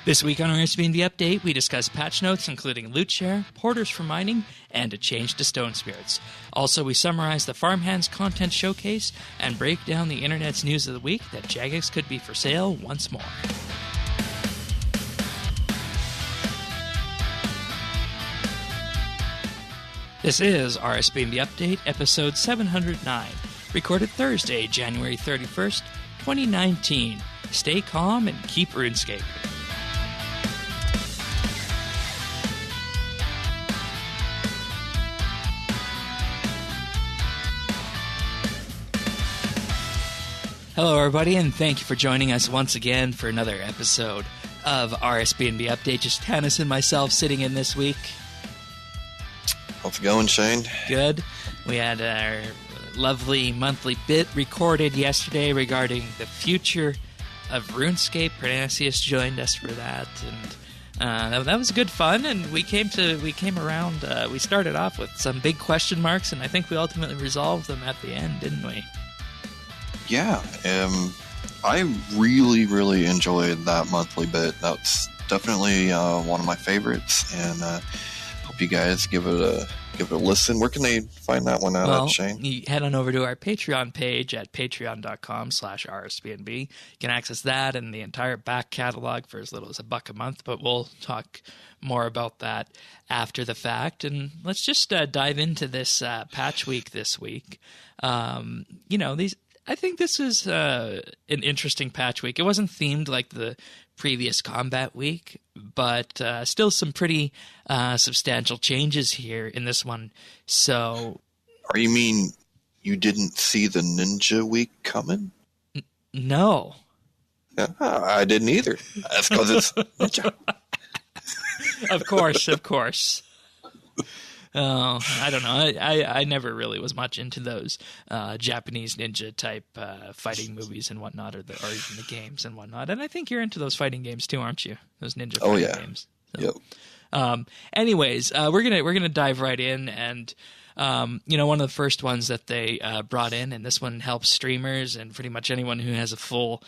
This week on RSBANDB Update, we discuss patch notes including loot share, porters for mining, and a change to stone spirits. Also, we summarize the Farmhands content showcase and break down the internet's news of the week that Jagex could be for sale once more. This is RSBANDB Update, episode 709, recorded Thursday, January 31st, 2019. Stay calm and keep RuneScaping. Hello, everybody, and thank you for joining us once again for another episode of RSBANDB Update. Just Hannes and myself sitting in this week. How's it going, Shane? Good. We had our lovely monthly bit recorded yesterday regarding the future of RuneScape. Pernasius joined us for that, and that was good fun. And we came around. We started off with some big question marks, and I think we ultimately resolved them at the end, didn't we? Yeah, I really enjoyed that monthly bit. That's definitely one of my favorites, and hope you guys give it a listen. Where can they find that one out at, Shane? You head on over to our Patreon page at patreon.com/RSBANDB. You can access that and the entire back catalog for as little as $1 a month, but we'll talk more about that after the fact. And let's just dive into this patch week this week. I think this is an interesting patch week. It wasn't themed like the previous combat week, but still some pretty substantial changes here in this one. So, or you mean you didn't see the Ninja week coming? No. Yeah, I didn't either. That's because it's Ninja. Of course. Oh, I don't know. I never really was much into those Japanese ninja type fighting movies and whatnot, or even the games and whatnot. And I think you're into those fighting games too, aren't you? Those ninja fighting games. So, yep. Anyways, we're gonna dive right in, and one of the first ones that they brought in, and this one helps streamers and pretty much anyone who has a full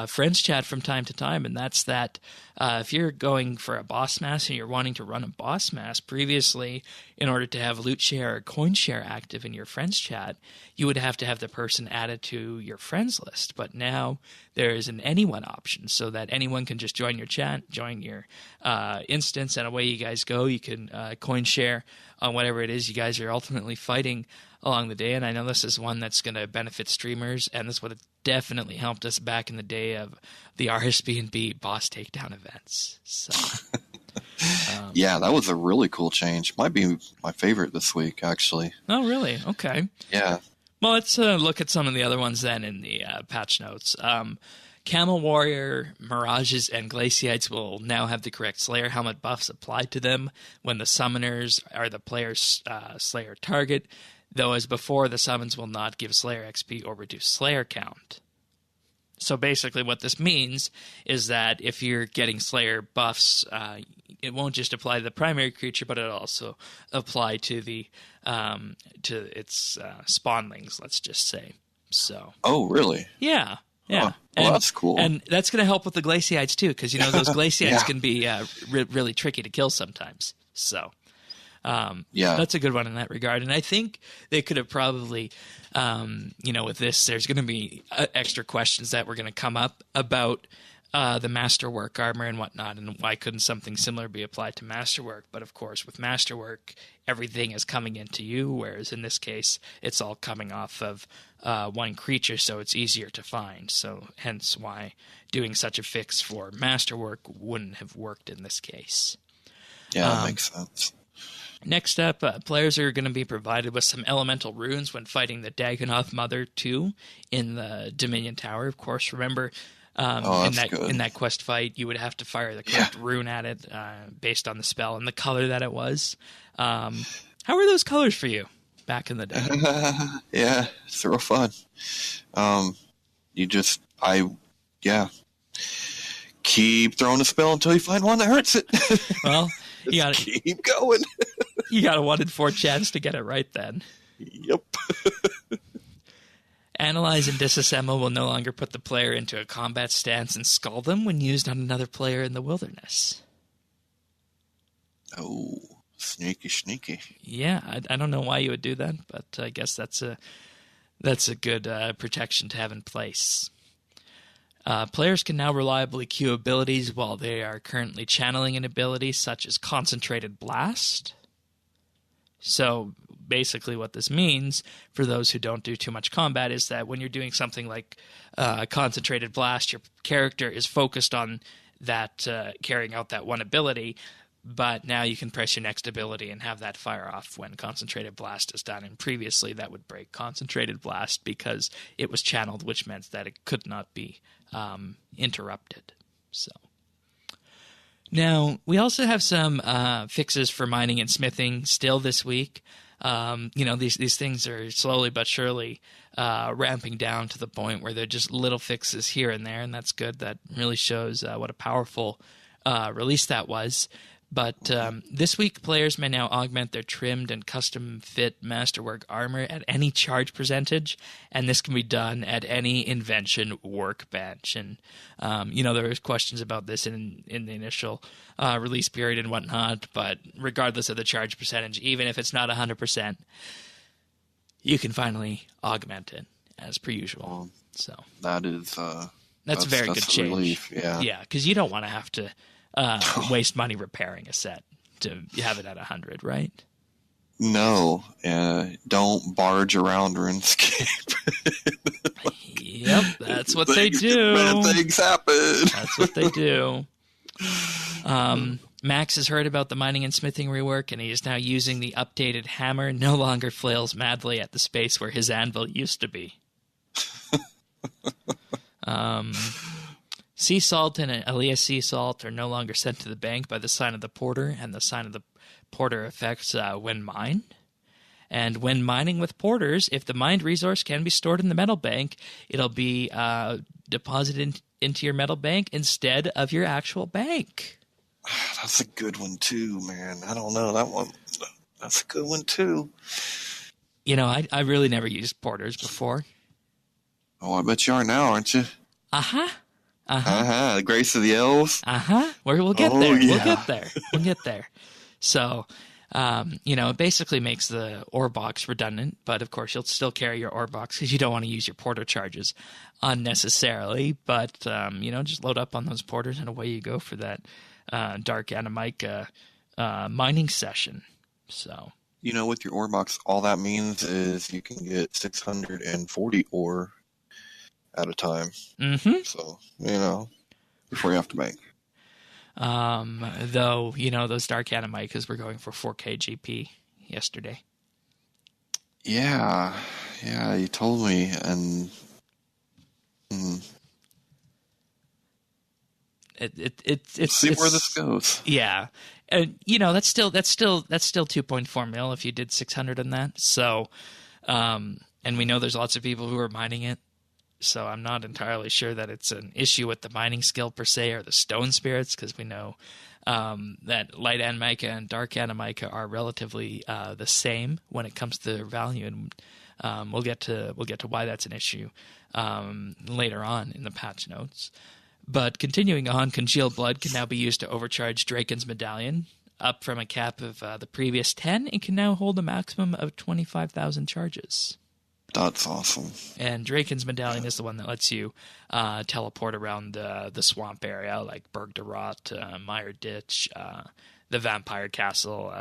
friends chat from time to time, and that's that if you're going for a boss mass and you're wanting to run a boss mass, previously, in order to have loot share or coin share active in your friends chat, you would have to have the person added to your friends list. But now there is an anyone option, so that anyone can just join your chat, join your instance, and away you guys go. You can coin share on whatever it is you guys are ultimately fighting along the day. And I know this is one that's going to benefit streamers, and this would have definitely helped us back in the day of the RSBANDB boss takedown events. So, yeah, that was a really cool change. Might be my favorite this week, actually. Oh, really? Okay. Yeah. Well, let's look at some of the other ones then in the patch notes. Camel Warrior, Mirages, and Glaciites will now have the correct Slayer helmet buffs applied to them when the summoners are the player's Slayer target, though as before, the summons will not give Slayer XP or reduce Slayer count. So basically what this means is that if you're getting Slayer buffs, it won't just apply to the primary creature, but it'll also apply to the to its spawnlings, let's just say. So. Oh, really? Yeah. Yeah, well, that's cool. And that's going to help with the Glaciites, too, because, those Glaciites can be really tricky to kill sometimes. So, that's a good one in that regard. And I think they could have probably, with this, there's going to be extra questions that were going to come up about the Masterwork armor and whatnot, and why couldn't something similar be applied to Masterwork? But, of course, with Masterwork, everything is coming into you, whereas in this case, it's all coming off of one creature, so it's easier to find. So hence why doing such a fix for Masterwork wouldn't have worked in this case. Yeah, that makes sense. Next up, players are going to be provided with some elemental runes when fighting the Dagonoth Mother 2 in the Dominion Tower. Of course, remember, in that quest fight, you would have to fire the correct rune at it based on the spell and the color that it was. How were those colors for you back in the day? Yeah, it's real fun. Keep throwing a spell until you find one that hurts it. Well, you got to keep going. You got a 1 in 4 chance to get it right then. Yep. Analyze and disassemble will no longer put the player into a combat stance and skull them when used on another player in the wilderness. Oh, sneaky, sneaky. Yeah, I don't know why you would do that, but I guess that's a good protection to have in place. Players can now reliably queue abilities while they are currently channeling an ability, such as Concentrated Blast. So basically what this means, for those who don't do too much combat, is that when you're doing something like Concentrated Blast, your character is focused on that carrying out that one ability, but now you can press your next ability and have that fire off when Concentrated Blast is done. And previously that would break Concentrated Blast because it was channeled, which meant that it could not be interrupted. So now we also have some fixes for mining and smithing still this week. These things are slowly but surely ramping down to the point where they're just little fixes here and there, and that's good. That really shows what a powerful release that was. But this week, players may now augment their trimmed and custom-fit Masterwork armor at any charge percentage, and this can be done at any invention workbench. And, there was questions about this in the initial release period and whatnot, but regardless of the charge percentage, even if it's not 100%, you can finally augment it, as per usual. So that is... that's a very good change. Relief, yeah. Yeah, because you don't want to have to waste money repairing a set to have it at 100, right? No, don't barge around RuneScape. Yep, that's what they do. Bad things happen. That's what they do. Max has heard about the mining and smithing rework, and he is now using the updated hammer. No longer flails madly at the space where his anvil used to be. Sea salt and Elias sea salt are no longer sent to the bank by the sign of the porter, and the sign of the porter affects when mined. And when mining with porters, if the mined resource can be stored in the metal bank, it'll be deposited into your metal bank instead of your actual bank. That's a good one too, man. I don't know that one. That's a good one too. I really never used porters before. Oh, I bet you are now, aren't you? The Grace of the Elves. We'll get there. Yeah. We'll get there. So, it basically makes the ore box redundant, but of course you'll still carry your ore box because you don't want to use your porter charges unnecessarily. But, just load up on those porters and away you go for that dark Animica mining session. So, with your ore box, all that means is you can get 640 ore at a time. Mm-hmm. So, before you have to bank. Though, those dark Animicas were going for 4K GP yesterday. Yeah, you told me, and it's see where this goes. Yeah. And that's still 2.4 mil if you did 600 on that. So, and we know there's lots of people who are mining it. So I'm not entirely sure that it's an issue with the mining skill per se or the stone spirits, because we know that light Animica and dark Animica are relatively the same when it comes to their value, and we'll get to why that's an issue later on in the patch notes. But continuing on, Congealed Blood can now be used to overcharge Draken's Medallion. Up from a cap of the previous 10, it can now hold a maximum of 25,000 charges. That's awesome. And Draken's Medallion is the one that lets you teleport around the swamp area, like Berg de Rot, Mire Ditch, the Vampire Castle,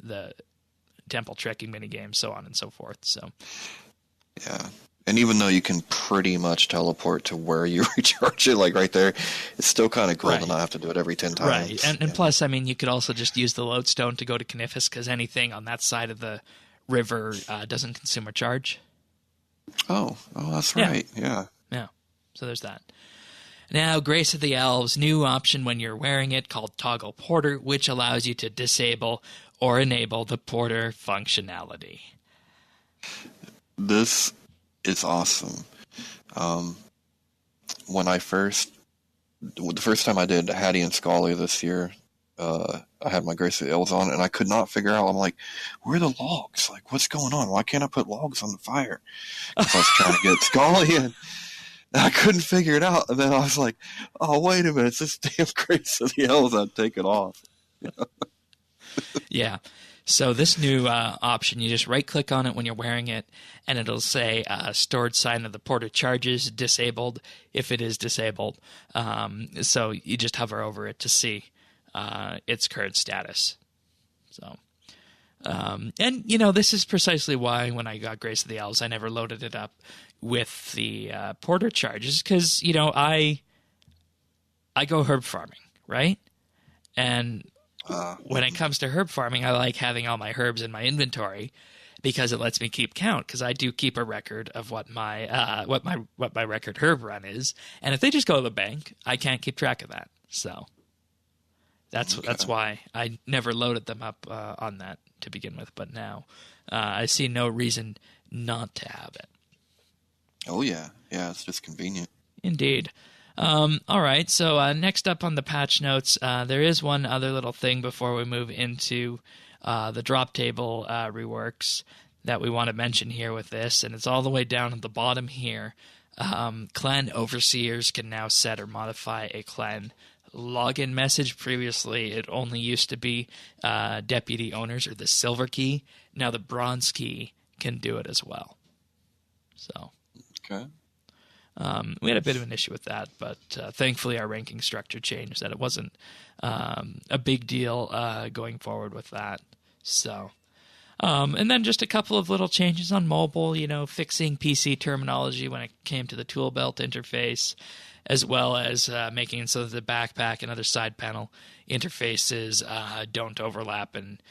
the Temple Trekking minigame, so on and so forth. So, yeah. And even though you can pretty much teleport to where you recharge it, like right there, it's still kind of cool to not have to do it every 10 times. Right. And plus, you could also just use the lodestone to go to Canifis, because anything on that side of the river doesn't consume a charge. Oh, that's right. Yeah. So there's that. Now, Grace of the Elves, new option when you're wearing it called Toggle Porter, which allows you to disable or enable the porter functionality. This is awesome. The first time I did Hattie and Scully this year, I had my Grace of the Elves on, and I could not figure out. I'm like, where are the logs? Like, what's going on? Why can't I put logs on the fire? Because I was trying to get Scully, and I couldn't figure it out. And then I was like, oh, wait a minute, it's this damn Grace of the Elves. I'd take it off. Yeah. So this new option, you just right-click on it when you're wearing it, and it'll say stored sign of the porter charges disabled if it is disabled. So you just hover over it to see its current status. So, and this is precisely why when I got Grace of the Elves, I never loaded it up with the porter charges, because I go herb farming, right? And when it comes to herb farming, I like having all my herbs in my inventory because it lets me keep count. Because I do keep a record of what my record herb run is, and if they just go to the bank, I can't keep track of that. So that's why I never loaded them up on that to begin with. But now I see no reason not to have it. Oh yeah, it's just convenient. Indeed. All right, so next up on the patch notes, there is one other little thing before we move into the drop table reworks that we want to mention here with this, and it's all the way down at the bottom here. Clan overseers can now set or modify a clan login message. Previously, it only used to be deputy owners or the silver key. Now the bronze key can do it as well. So. Okay. We had a bit of an issue with that, but thankfully our ranking structure changed, that it wasn't a big deal going forward with that. So, and then just a couple of little changes on mobile, fixing PC terminology when it came to the tool belt interface, as well as making it so that the backpack and other side panel interfaces don't overlap, and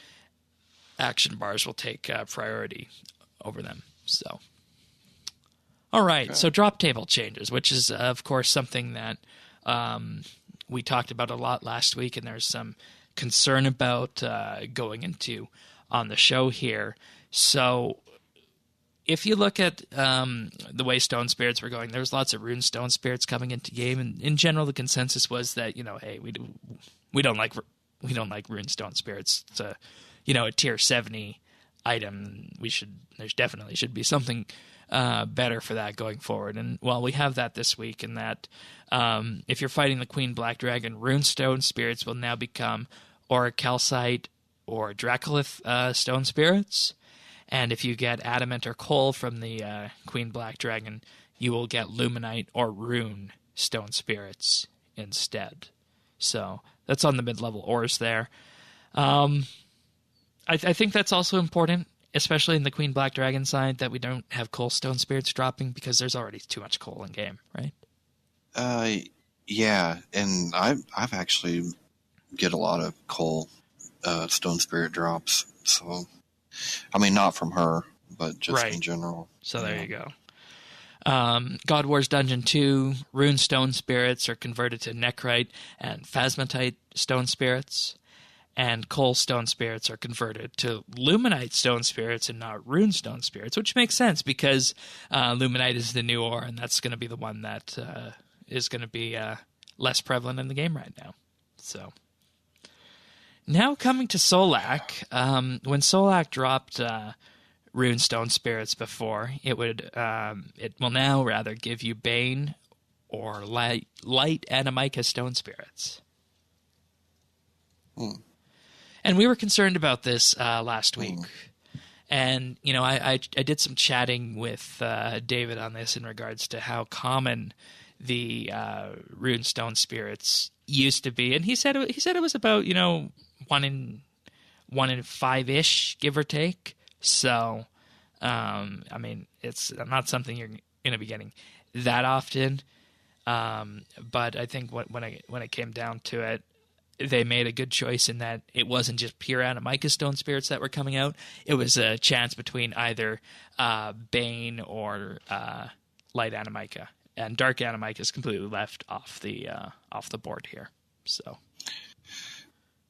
action bars will take priority over them. So. All right, So drop table changes, which is, of course, something that we talked about a lot last week, and there's some concern about going into on the show here. So if you look at the way Stone Spirits were going, there's lots of Rune Stone Spirits coming into game, and in general, the consensus was that hey, we don't like Rune Stone Spirits. It's a tier 70 item. There's definitely should be something better for that going forward. And we have that this week, in that if you're fighting the Queen Black Dragon, Runestone Spirits will now become Orichalcite or Dracolith Stone Spirits. And if you get Adamant or Coal from the Queen Black Dragon, you will get Luminite or Rune Stone Spirits instead. So that's on the mid-level ores there. I think that's also important, especially in the Queen Black Dragon side, that we don't have coal stone spirits dropping, because there's already too much coal in game, right? Yeah, and I've actually get a lot of coal stone spirit drops. So, I mean, not from her, but just in general. So there you go. God Wars Dungeon 2, Rune Stone Spirits are converted to Nechrite and Phasmatite Stone Spirits. And Coal Stone Spirits are converted to Luminite Stone Spirits and not Rune Stone Spirits, which makes sense because Luminite is the new ore, and that's going to be the one that is going to be less prevalent in the game right now. So now coming to Solak, when Solak dropped Rune Stone Spirits before, it will now rather give you Bane or light Animica Stone Spirits. And we were concerned about this last week. And, I did some chatting with David on this in regards to how common the Rune Stone Spirits used to be. And he said it was about, 1 in 5-ish, give or take. So, it's not something you're going to be getting that often. But I think when it came down to it, they made a good choice in that it wasn't just pure Animica Stone Spirits that were coming out. It was a chance between either Bane or Light Animica. And Dark Animica is completely left off the board here. So,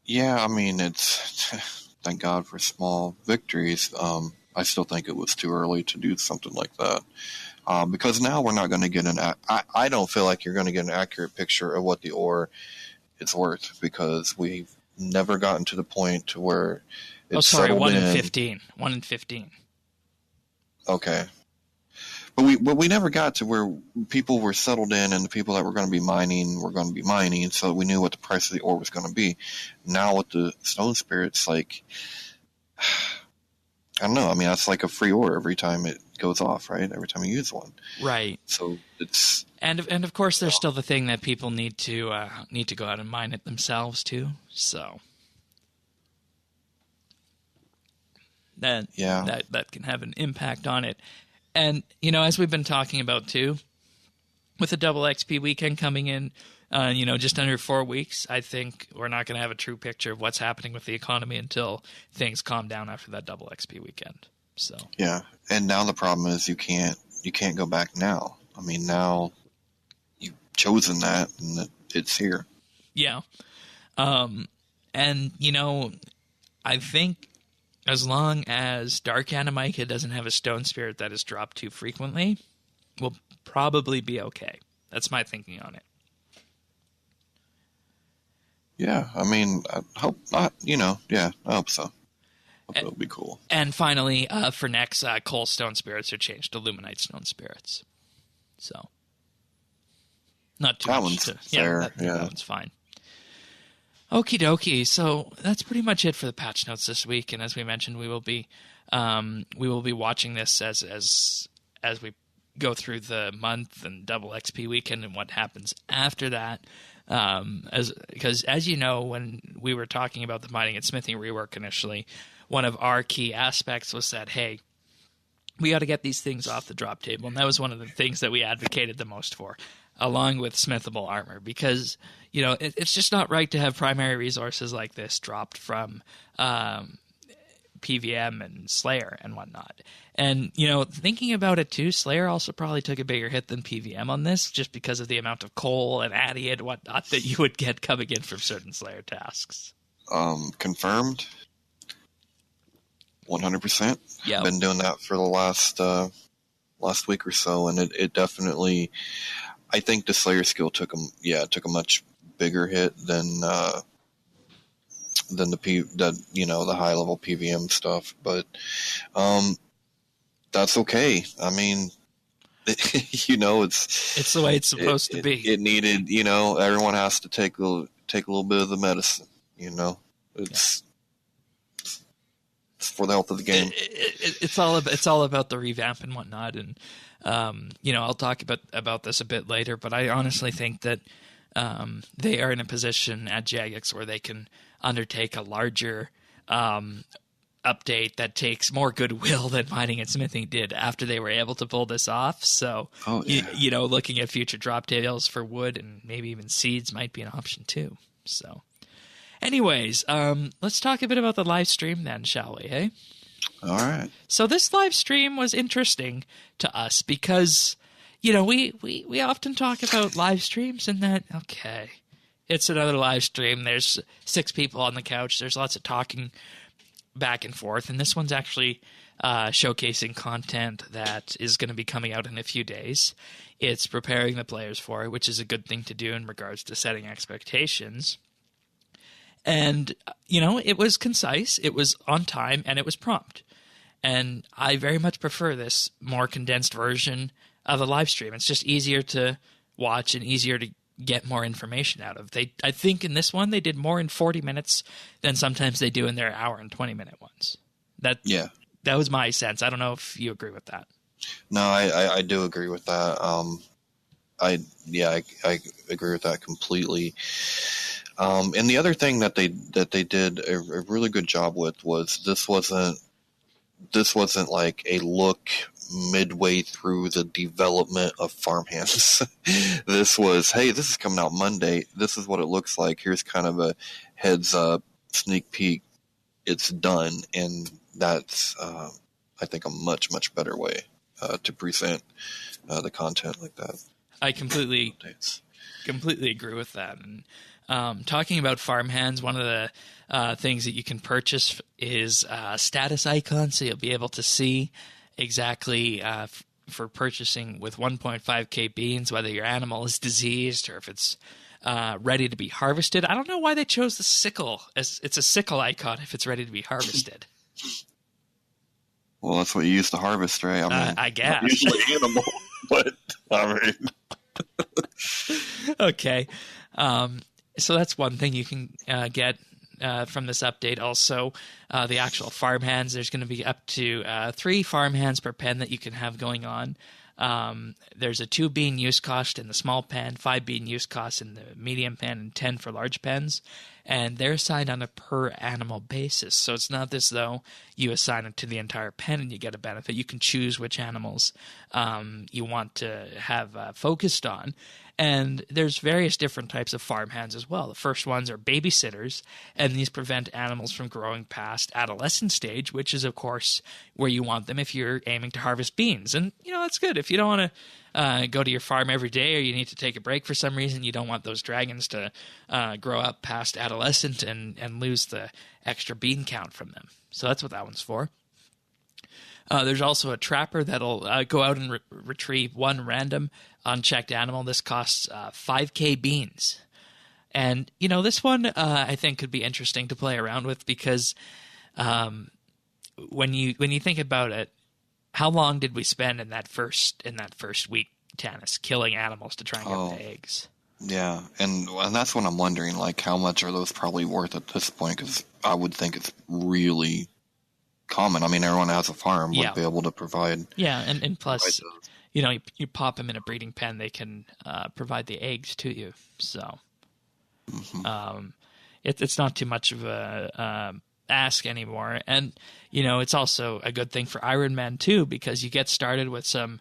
yeah, it's thank God for small victories. I still think it was too early to do something like that. Because now we're not going to get I don't feel like you're going to get an accurate picture of what the ore it's worth, because we've never gotten to the point to where it's Oh, sorry, settled 1 in in. 15. 1 in 15. Okay. But we never got to where people were settled in and the people that were going to be mining were going to be mining, so we knew what the price of the ore was going to be. Now with the stone spirits, like, I don't know. I mean, that's like a free ore every time it goes off, right? Every time you use one. Right. So it's... And of course, there's still the thing that people need to go out and mine it themselves too. So that can have an impact on it. And as we've been talking about too, with the double XP weekend coming in, just under 4 weeks, I think we're not going to have a true picture of what's happening with the economy until things calm down after that double XP weekend. So yeah, and now the problem is you can't go back now. I mean, now you've chosen that, and it's here. Yeah, and I think as long as Dark Animika doesn't have a stone spirit that is dropped too frequently, we'll probably be okay. That's my thinking on it. Yeah, I mean, I hope not. I hope so. It'll be cool. And finally, for next, coal stone spirits are changed to luminite stone spirits. So, not too that much. One's fair. That one's fine. Okie dokie. So that's pretty much it for the patch notes this week. And as we mentioned, we will be watching this as we go through the month and double XP weekend and what happens after that. Because as you know, when we were talking about the mining and smithing rework initially, one of our key aspects was that, hey, we got to get these things off the drop table. And that was one of the things that we advocated the most for, along with smithable armor, because, it's just not right to have primary resources like this dropped from PVM and Slayer and whatnot. And, thinking about it too, Slayer also probably took a bigger hit than PVM on this just because of the amount of coal and addy and whatnot that you would get coming in from certain Slayer tasks. Confirmed. 100%. Yeah. Been doing that for the last week or so, and it definitely, I think the Slayer skill took a much bigger hit than the high level PVM stuff, but that's okay. I mean, it's the way it's supposed to be. It needed, everyone has to take a little bit of the medicine. It's for the health of the game. It's all about the revamp and whatnot, and I'll talk about this a bit later. But I honestly think that they are in a position at Jagex where they can undertake a larger update that takes more goodwill than mining and smithing did after they were able to pull this off. So, looking at future drop tails for wood and maybe even seeds might be an option too. So, anyways, let's talk a bit about the live stream then, shall we, hey? All right. So this live stream was interesting to us because, we often talk about live streams and that, okay, it's another live stream. There's 6 people on the couch. There's lots of talking back and forth. And this one's actually showcasing content that is going to be coming out in a few days. It's preparing the players for it, which is a good thing to do in regards to setting expectations. And, it was concise, it was on time, and it was prompt. And I very much prefer this more condensed version of a live stream. It's just easier to watch and easier to get more information out of. I think in this one they did more in 40 minutes than sometimes they do in their hour and 20-minute ones. That was my sense. I don't know if you agree with that. No, I do agree with that. I agree with that completely. And the other thing that they did a really good job with was this wasn't like a look midway through the development of Farmhands. This was, hey, this is coming out Monday. This is what it looks like. Here's kind of a heads up sneak peek. It's done, and that's I think a much better way to present the content like that. I completely agree with that. And talking about Farmhands, one of the things that you can purchase is a status icon, so you'll be able to see exactly for purchasing with 1.5k beans whether your animal is diseased or if it's ready to be harvested. I don't know why they chose the sickle. It's a sickle icon if it's ready to be harvested. Well, that's what you use to harvest, right? I mean, I guess. not usually animal, but I mean. Okay. So that's one thing you can get from this update. Also, the actual farmhands, there's going to be up to 3 farmhands per pen that you can have going on. There's a 2 bean use cost in the small pen, 5 bean use cost in the medium pen, and 10 for large pens. And they're assigned on a per animal basis. So it's not as though you assign it to the entire pen and you get a benefit. You can choose which animals you want to have focused on. And there's various different types of farmhands as well. The first ones are babysitters, and these prevent animals from growing past adolescent stage, which is, of course, where you want them if you're aiming to harvest beans. And, that's good. If you don't want to go to your farm every day, or you need to take a break for some reason, you don't want those dragons to grow up past adolescent and lose the extra bean count from them. So that's what that one's for. There's also a trapper that'll go out and retrieve 1 random unchecked animal. This costs 5k beans. And, this one I think could be interesting to play around with because when you think about it, how long did we spend in that first week, Tanis, killing animals to try and get the eggs? Yeah, and that's what I'm wondering, like, how much are those probably worth at this point? Because I would think it's really common. I mean, everyone that has a farm would be able to provide. Yeah, and plus, you pop them in a breeding pen, they can provide the eggs to you. So it's not too much of a ask anymore. And, it's also a good thing for Iron Man too, because you get started with some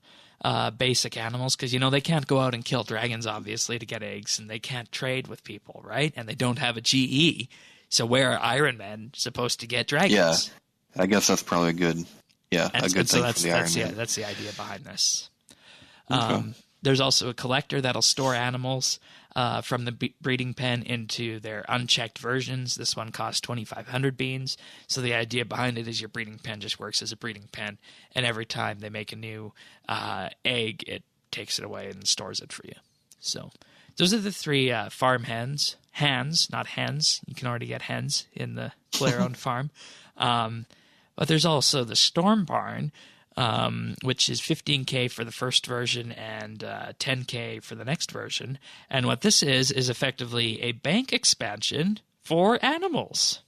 basic animals, because, they can't go out and kill dragons, obviously, to get eggs, and they can't trade with people, right? And they don't have a GE. So where are Iron Men supposed to get dragons? Yeah. I guess that's probably a good thing for the Iron Man. That's the idea behind this. Okay. There's also a collector that'll store animals from the breeding pen into their unchecked versions. This one costs 2,500 beans. So the idea behind it is your breeding pen just works as a breeding pen, and every time they make a new egg, it takes it away and stores it for you. So those are the 3 farm hens. Hands, not hens. You can already get hens in the player-owned farm. But there's also the Storm Barn, which is 15k for the first version and 10k for the next version. And what this is effectively a bank expansion for animals.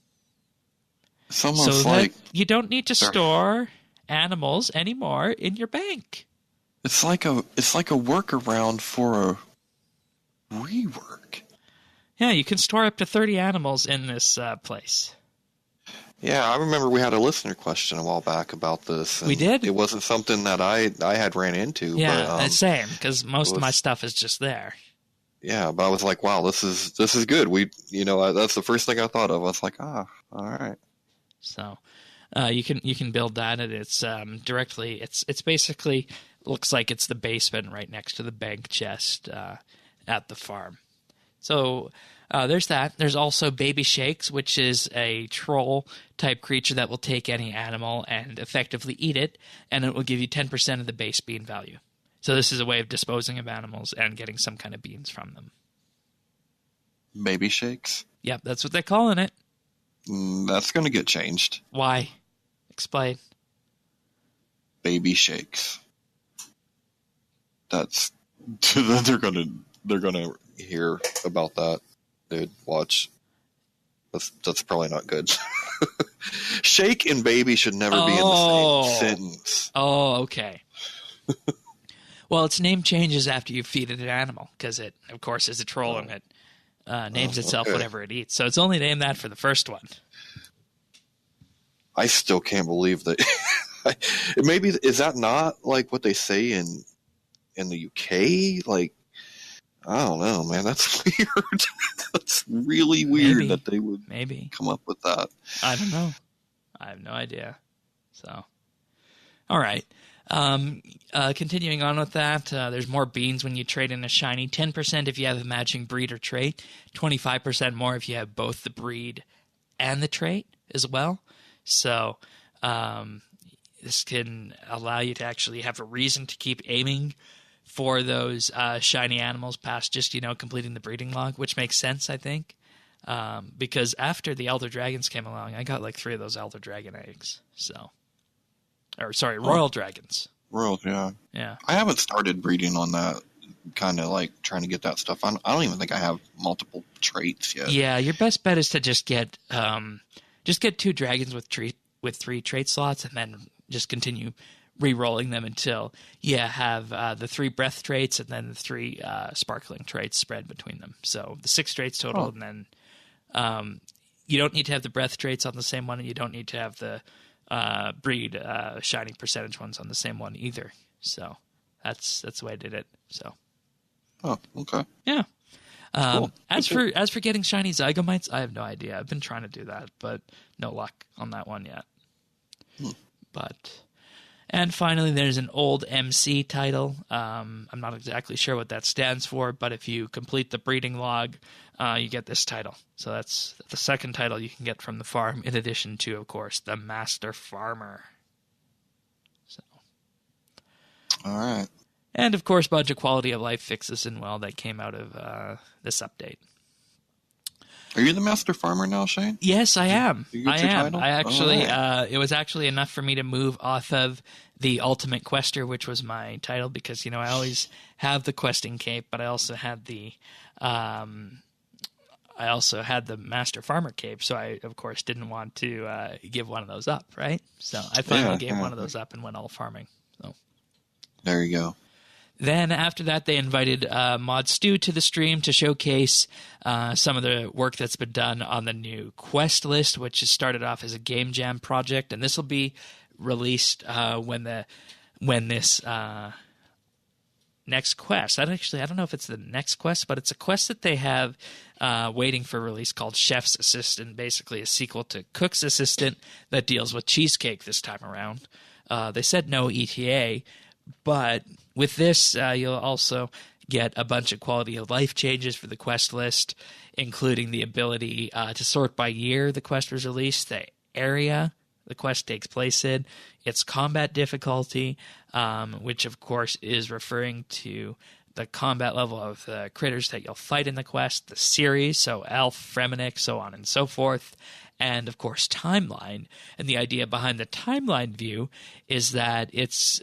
It's almost like you don't need to store animals anymore in your bank. It's like a workaround for a rework. Yeah, you can store up to 30 animals in this place. Yeah, I remember we had a listener question a while back about this. And we did? It wasn't something that I had ran into. Yeah, but, same, because most of my stuff is just there. Yeah, but I was like, wow, this is good. That's the first thing I thought of. I was like, all right. So you can build that, and it's directly. It's basically looks like it's the basement right next to the bank chest at the farm. So there's that. There's also Baby Shakes, which is a troll-type creature that will take any animal and effectively eat it, and it will give you 10% of the base bean value. So this is a way of disposing of animals and getting some kind of beans from them. Baby Shakes? Yep, that's what they're calling it. That's going to get changed. Why? Explain. Baby Shakes. They're gonna hear about that. Dude, watch. That's probably not good. Shake and baby should never be in the same sentence. Oh, okay. Well, its name changes after you feed it an animal, because it, of course, is a troll and it names itself whatever it eats. So it's only named that for the first one. I still can't believe that. Maybe, is that not like what they say in the UK? Like, I don't know, man. That's weird. That's really weird that they would come up with that. I don't know. I have no idea. So, all right. Continuing on with that, there's more beans when you trade in a shiny. 10% if you have a matching breed or trait. 25% more if you have both the breed and the trait as well. So this can allow you to actually have a reason to keep aiming for those shiny animals past just, completing the breeding log, which makes sense, I think. Because after the Elder Dragons came along, I got like 3 of those Elder Dragon eggs. Royal Dragons. Royal, yeah. Yeah. I haven't started breeding on that, kind of like trying to get that stuff. I don't even think I have multiple traits yet. Yeah, your best bet is to just get 2 dragons with 3 trait slots, and then just continue re-rolling them until you have the 3 breath traits and then the 3 sparkling traits spread between them. So the 6 traits total, and then you don't need to have the breath traits on the same one, and you don't need to have the breed shiny percentage ones on the same one either. So that's the way I did it. So. Oh, okay. Yeah. Cool. As for getting shiny zygomites, I have no idea. I've been trying to do that, but no luck on that one yet. And finally, there's an old MC title. I'm not exactly sure what that stands for, but if you complete the breeding log, you get this title. So that's the second title you can get from the farm, in addition to, of course, the Master Farmer. So. All right. And, of course, a bunch of quality of life fixes that came out of this update. Are you the Master Farmer now, Shane? Yes, I am. I am. I actually, it was actually enough for me to move off of the Ultimate Quester, which was my title, because, I always have the questing cape, but I also had the Master Farmer cape, so I, of course, didn't want to give one of those up, right? So I finally gave one of those up and went all farming. So there you go. Then after that, they invited Mod Stu to the stream to showcase some of the work that's been done on the new quest list, which has started off as a game jam project, and this will be released when this next quest. I don't know if it's the next quest, but it's a quest that they have waiting for release called Chef's Assistant, basically a sequel to Cook's Assistant that deals with cheesecake this time around. They said no ETA, but with this, you'll also get a bunch of quality of life changes for the quest list, including the ability to sort by year the quest was released, the area the quest takes place in, its combat difficulty, which of course is referring to the combat level of the critters that you'll fight in the quest, the series, so elf, Fremenic, so on and so forth, and of course timeline. And the idea behind the timeline view is that it's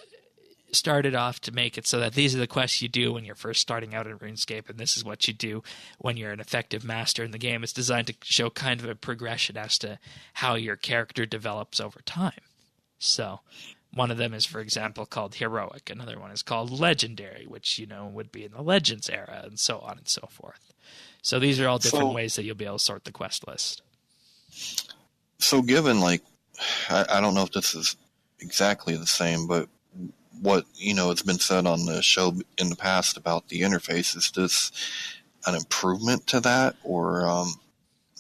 started off to make it so that these are the quests you do when you're first starting out in RuneScape, and this is what you do when you're an effective master in the game. It's designed to show kind of a progression as to how your character develops over time. So one of them is, for example, called Heroic. Another one is called Legendary, which, would be in the Legends era, and so on and so forth. So these are all different ways that you'll be able to sort the quest list. So given, I don't know if this is exactly the same, but what it's been said on the show in the past about the interface, is this an improvement to that, or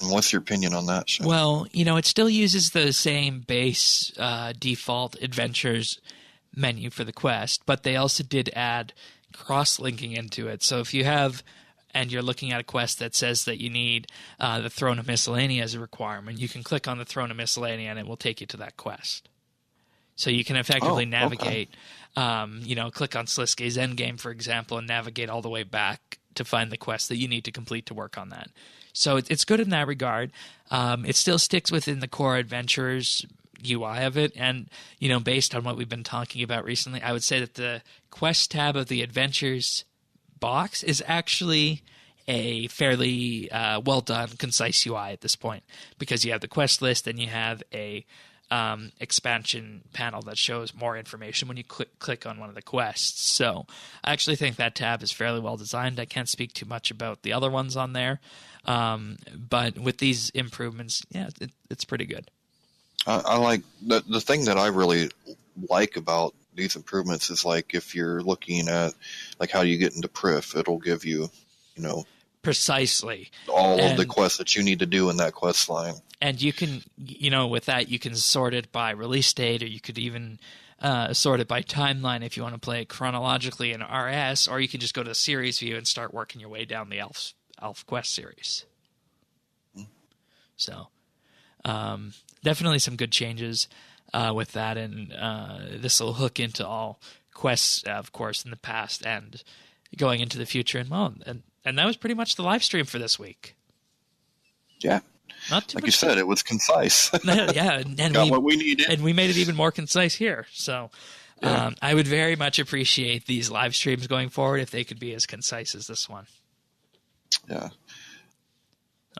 what's your opinion on that, Shane? Well, it still uses the same base default adventures menu for the quest, but they also did add cross-linking into it. So if you have, and you're looking at a quest that says that you need the Throne of Miscellany as a requirement, you can click on the Throne of Miscellany and it will take you to that quest. So you can effectively navigate, click on Sliskay's Endgame, for example, and navigate all the way back to find the quest that you need to complete to work on that. So it's good in that regard. It still sticks within the core Adventurers UI of it. And, based on what we've been talking about recently, I would say that the quest tab of the Adventures box is actually a fairly well-done, concise UI at this point, because you have the quest list and you have a expansion panel that shows more information when you click on one of the quests. So I actually think that tab is fairly well designed. I can't speak too much about the other ones on there, but with these improvements, it's pretty good. I like the thing that I really like about these improvements is, if you're looking at how you get into Prif, it'll give you precisely all of the quests that you need to do in that quest line. And you can, with that, you can sort it by release date, or you could even sort it by timeline if you want to play it chronologically in RS, or you can just go to the series view and start working your way down the Elf Quest series. So, definitely some good changes with that, and this will hook into all quests, of course, in the past and going into the future. And that was pretty much the live stream for this week. Yeah. Not too like much you said, it was concise. Yeah, and got what we needed. And we made it even more concise here. So I would very much appreciate these live streams going forward if they could be as concise as this one. Yeah.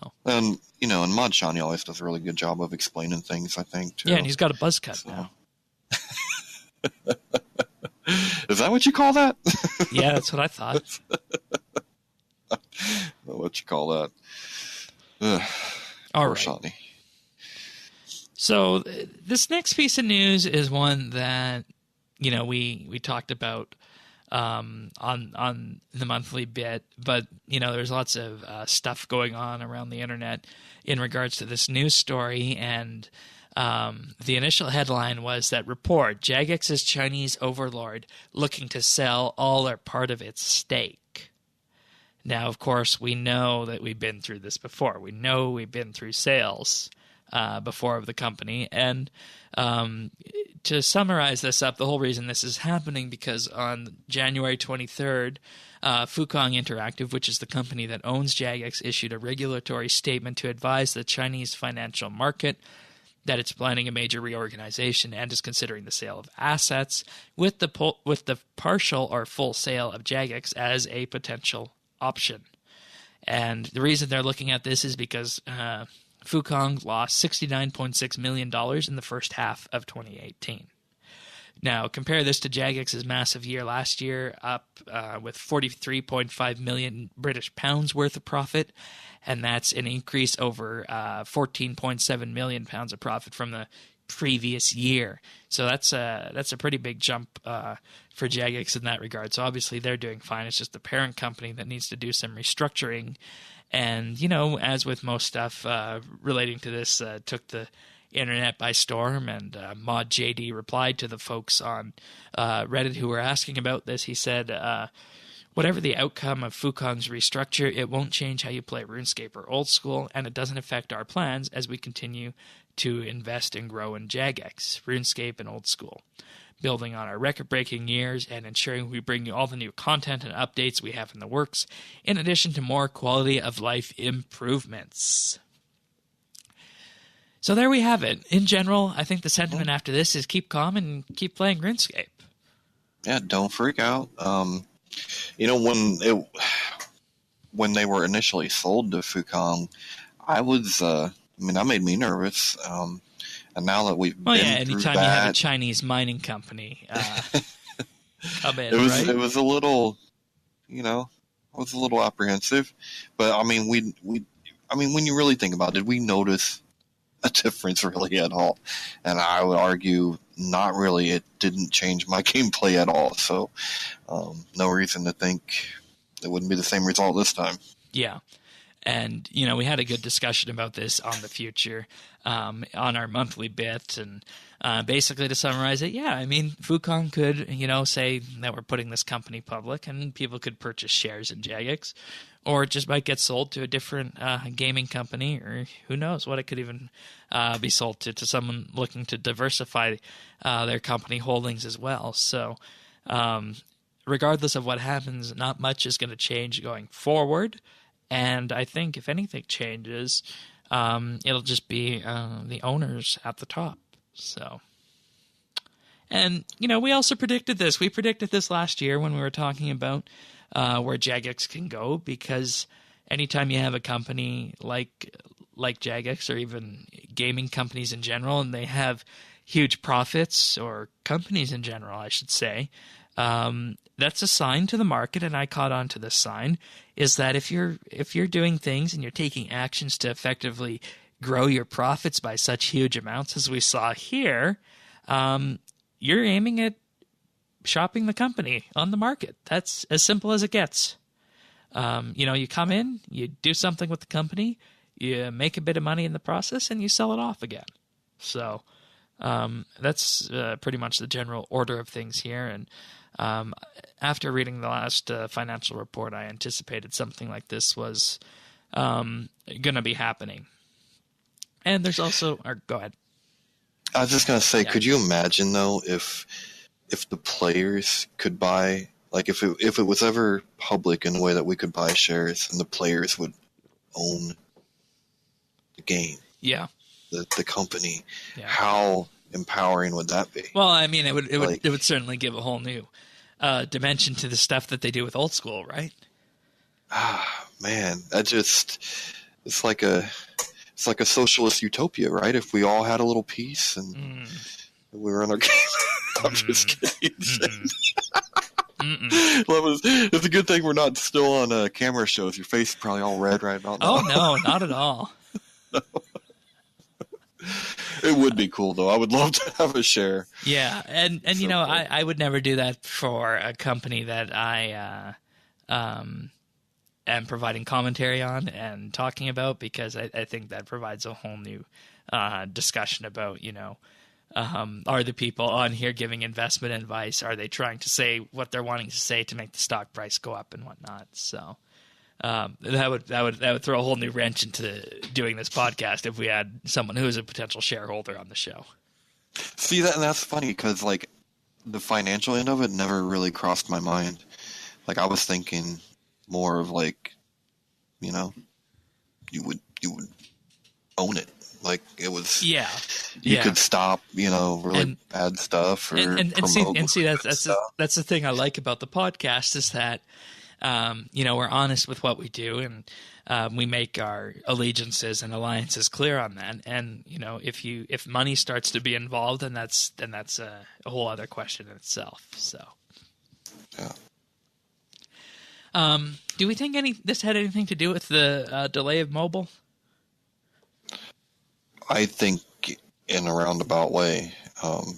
Oh. And, and Mod Shawnee always does a really good job of explaining things, I think, too. Yeah, and he's got a buzz cut now. Is that what you call that? Yeah, that's what I thought. What you call that? Ugh, all poor right. Shawnee. So this next piece of news is one that, we talked about on the monthly bit, but there's lots of stuff going on around the internet in regards to this news story, and the initial headline was that report: Jagex's Chinese overlord looking to sell all or part of its stake. Now, of course, we know that we've been through this before. We know we've been through sales before of the company, and to summarize this up, the whole reason this is happening because on January 23rd, Fukong Interactive, which is the company that owns Jagex, issued a regulatory statement to advise the Chinese financial market that it's planning a major reorganization and is considering the sale of assets, with the partial or full sale of Jagex as a potential option. And the reason they're looking at this is because Fukong lost $69.6 million in the first half of 2018. Now, compare this to Jagex's massive year last year, up with 43.5 million British pounds worth of profit, and that's an increase over 14.7 million pounds of profit from the previous year. So that's a pretty big jump for Jagex in that regard. So obviously they're doing fine. It's just the parent company that needs to do some restructuring. And, as with most stuff relating to this, took the internet by storm, and Mod JD replied to the folks on Reddit who were asking about this. He said, whatever the outcome of Fukong's restructure, it won't change how you play RuneScape or Old School, and it doesn't affect our plans as we continue to invest and grow in Jagex, RuneScape, and Old School, building on our record-breaking years and ensuring we bring you all the new content and updates we have in the works, in addition to more quality-of-life improvements. So there we have it. In general, I think the sentiment after this is keep calm and keep playing RuneScape. Yeah, don't freak out. When they were initially sold to Fukong, that made me nervous. And now that we've been through anytime that, you have a Chinese mining company come in, it was a little, I was a little apprehensive. But when you really think about it, did we notice a difference really at all? And I would argue not really. It didn't change my gameplay at all. So no reason to think it wouldn't be the same result this time. Yeah. And, we had a good discussion about this on the future on our monthly bit. And basically to summarize it, Fukong could, say that we're putting this company public and people could purchase shares in Jagex, or it just might get sold to a different gaming company, or who knows what it could even be sold to someone looking to diversify their company holdings as well. So regardless of what happens, not much is going to change going forward. And I think if anything changes, it'll just be the owners at the top. So, and, we also predicted this. We predicted this last year when we were talking about where Jagex can go, because anytime you have a company like Jagex, or even gaming companies in general, and they have huge profits, or companies in general, I should say, that's a sign to the market, and I caught on to this sign, is that if you're doing things and you're taking actions to effectively grow your profits by such huge amounts as we saw here, you're aiming at shopping the company on the market. That's as simple as it gets. You come in, you do something with the company, you make a bit of money in the process, and you sell it off again. So that's pretty much the general order of things here. And after reading the last financial report, I anticipated something like this was going to be happening. And there's also... go ahead. I was just going to say, Could you imagine, though, if if the players could buy, like if it was ever public in a way that we could buy shares and the players would own the game, Yeah. the company, Yeah. how empowering would that be? Well, I mean, it would certainly give a whole new dimension to the stuff that they do with Old School, right? Man, it's like a socialist utopia, right? If we all had a little piece and we were in our game. I'm just kidding. It's a good thing we're not still on camera shows. Your face is probably all red right now. Oh no, not at all. No. It would be cool though. I would love to have a share. Yeah, and you know, cool. I would never do that for a company that I am providing commentary on and talking about, because I think that provides a whole new discussion about, you know, are the people on here giving investment advice? Are they trying to say what they're wanting to say to make the stock price go up and whatnot? So that would throw a whole new wrench into doing this podcast if we had someone who is a potential shareholder on the show. See, that's funny because like the financial end of it never really crossed my mind. Like I was thinking more of like, you know, you would own it. Like it was, you could stop, you know, really bad stuff, or and see that's the thing I like about the podcast is that, you know, we're honest with what we do, and we make our allegiances and alliances clear on that. And you know, if money starts to be involved, then that's a whole other question in itself. So, yeah. Do we think this had anything to do with the delay of mobile? I think in a roundabout way,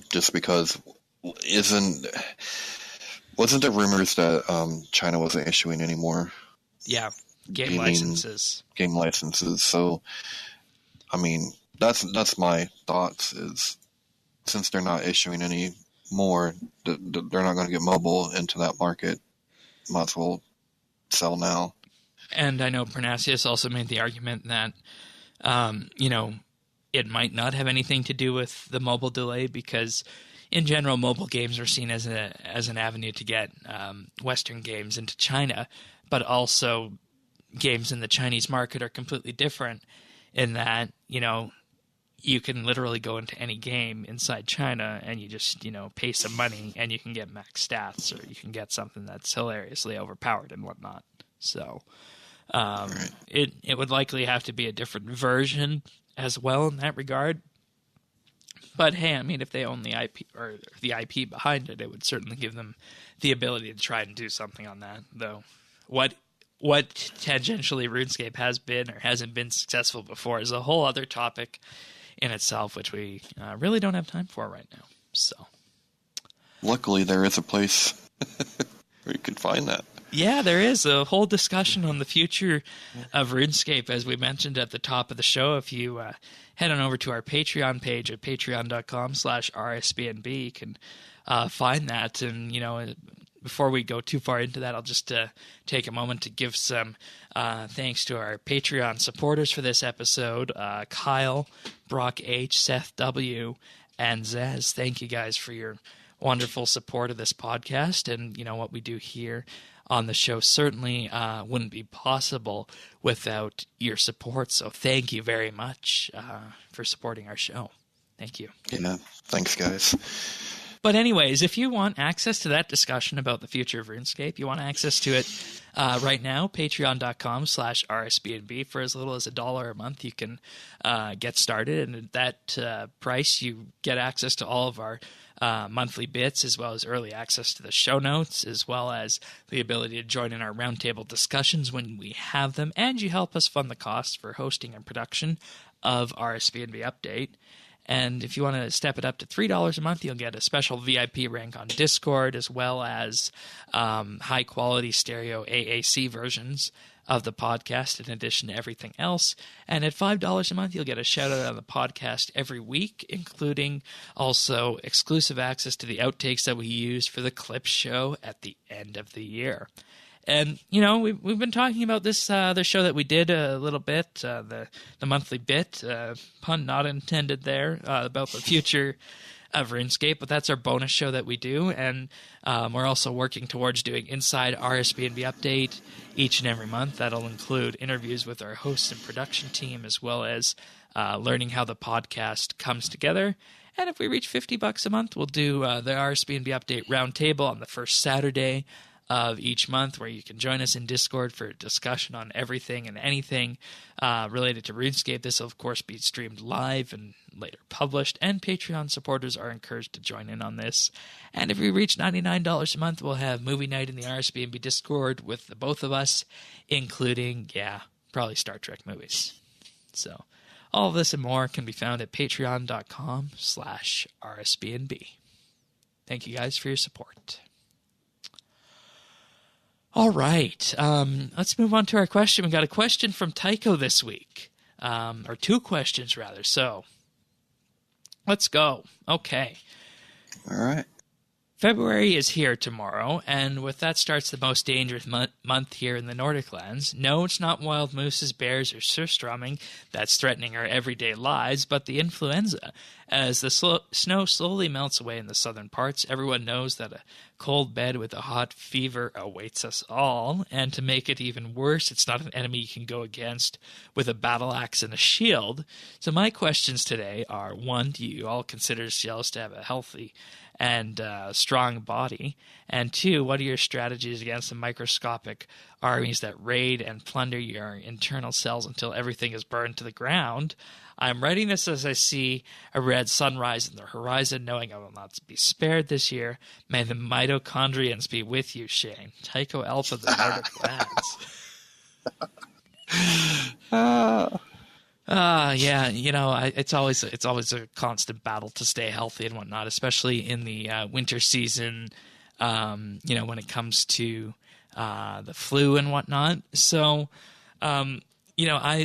just because wasn't there rumors that China wasn't issuing any more? Yeah, game licenses. So, I mean, that's my thoughts. Is since they're not issuing any more, they're not going to get mobile into that market. Might as well sell now. And I know Pernasius also made the argument that, you know, it might not have anything to do with the mobile delay, because in general, mobile games are seen as an avenue to get Western games into China, but also games in the Chinese market are completely different in that, you know, you can literally go into any game inside China and you just, you know, pay some money and you can get max stats, or you can get something that's hilariously overpowered and whatnot. So it would likely have to be a different version as well in that regard. But hey, I mean, if they own the IP or the IP behind it, it would certainly give them the ability to try and do something on that. Though, what tangentially RuneScape has been or hasn't been successful before is a whole other topic in itself, which we really don't have time for right now. So, luckily, there is a place where you can find that. Yeah, there is a whole discussion on the future of RuneScape, as we mentioned at the top of the show. If you head on over to our Patreon page at patreon.com/RSBANDB, you can find that. And, you know, before we go too far into that, I'll just take a moment to give some thanks to our Patreon supporters for this episode. Kyle, Brock H, Seth W, and Zez. Thank you guys for your wonderful support of this podcast. And, you know, what we do here on the show certainly wouldn't be possible without your support. So thank you very much for supporting our show. Thank you. Yeah, thanks, guys. But anyways, if you want access to that discussion about the future of RuneScape, you want access to it right now, patreon.com/RSBANDB. For as little as $1 a month, you can get started. And at that price, you get access to all of our monthly bits, as well as early access to the show notes, as well as the ability to join in our roundtable discussions when we have them, and you help us fund the costs for hosting and production of RSBANDBupdate. And if you want to step it up to $3 a month, you'll get a special VIP rank on Discord, as well as high-quality stereo AAC versions of the podcast in addition to everything else. And at $5 a month, you'll get a shout-out on the podcast every week, including also exclusive access to the outtakes that we use for the clip show at the end of the year. And, we've been talking about this other show that we did a little bit, the monthly bit, pun not intended there, about the future of RuneScape, but that's our bonus show that we do, and we're also working towards doing Inside RSBANDB Update each and every month. That'll include interviews with our host and production team, as well as learning how the podcast comes together. And if we reach $50 a month, we'll do the RSBANDB Update Roundtable on the first Saturday of each month, where you can join us in Discord for a discussion on everything and anything related to RuneScape. This will, of course, be streamed live and later published, and Patreon supporters are encouraged to join in on this. And if we reach $99 a month, we'll have movie night in the RSBANDB Discord with the both of us, including, probably Star Trek movies. So all of this and more can be found at patreon.com/RSBANDB. Thank you guys for your support. All right, let's move on to our question. We got a question from Tycho this week, or two questions rather. So let's go. Okay. All right. February is here tomorrow, and with that starts the most dangerous month here in the Nordic lands. No, it's not wild mooses, bears, or surströmming that's threatening our everyday lives, but the influenza. As the snow slowly melts away in the southern parts, everyone knows that a cold bed with a hot fever awaits us all, and to make it even worse, it's not an enemy you can go against with a battle axe and a shield. So my questions today are, 1, do you all consider yourselves to have a healthy and strong body? And 2, what are your strategies against the microscopic armies that raid and plunder your internal cells until everything is burned to the ground? I'm writing this as I see a red sunrise in the horizon, knowing I will not be spared this year. May the mitochondrians be with you, Shane. Tycho Alpha, the Nordic lads. It's always a constant battle to stay healthy and whatnot, especially in the winter season. When it comes to the flu and whatnot. So, I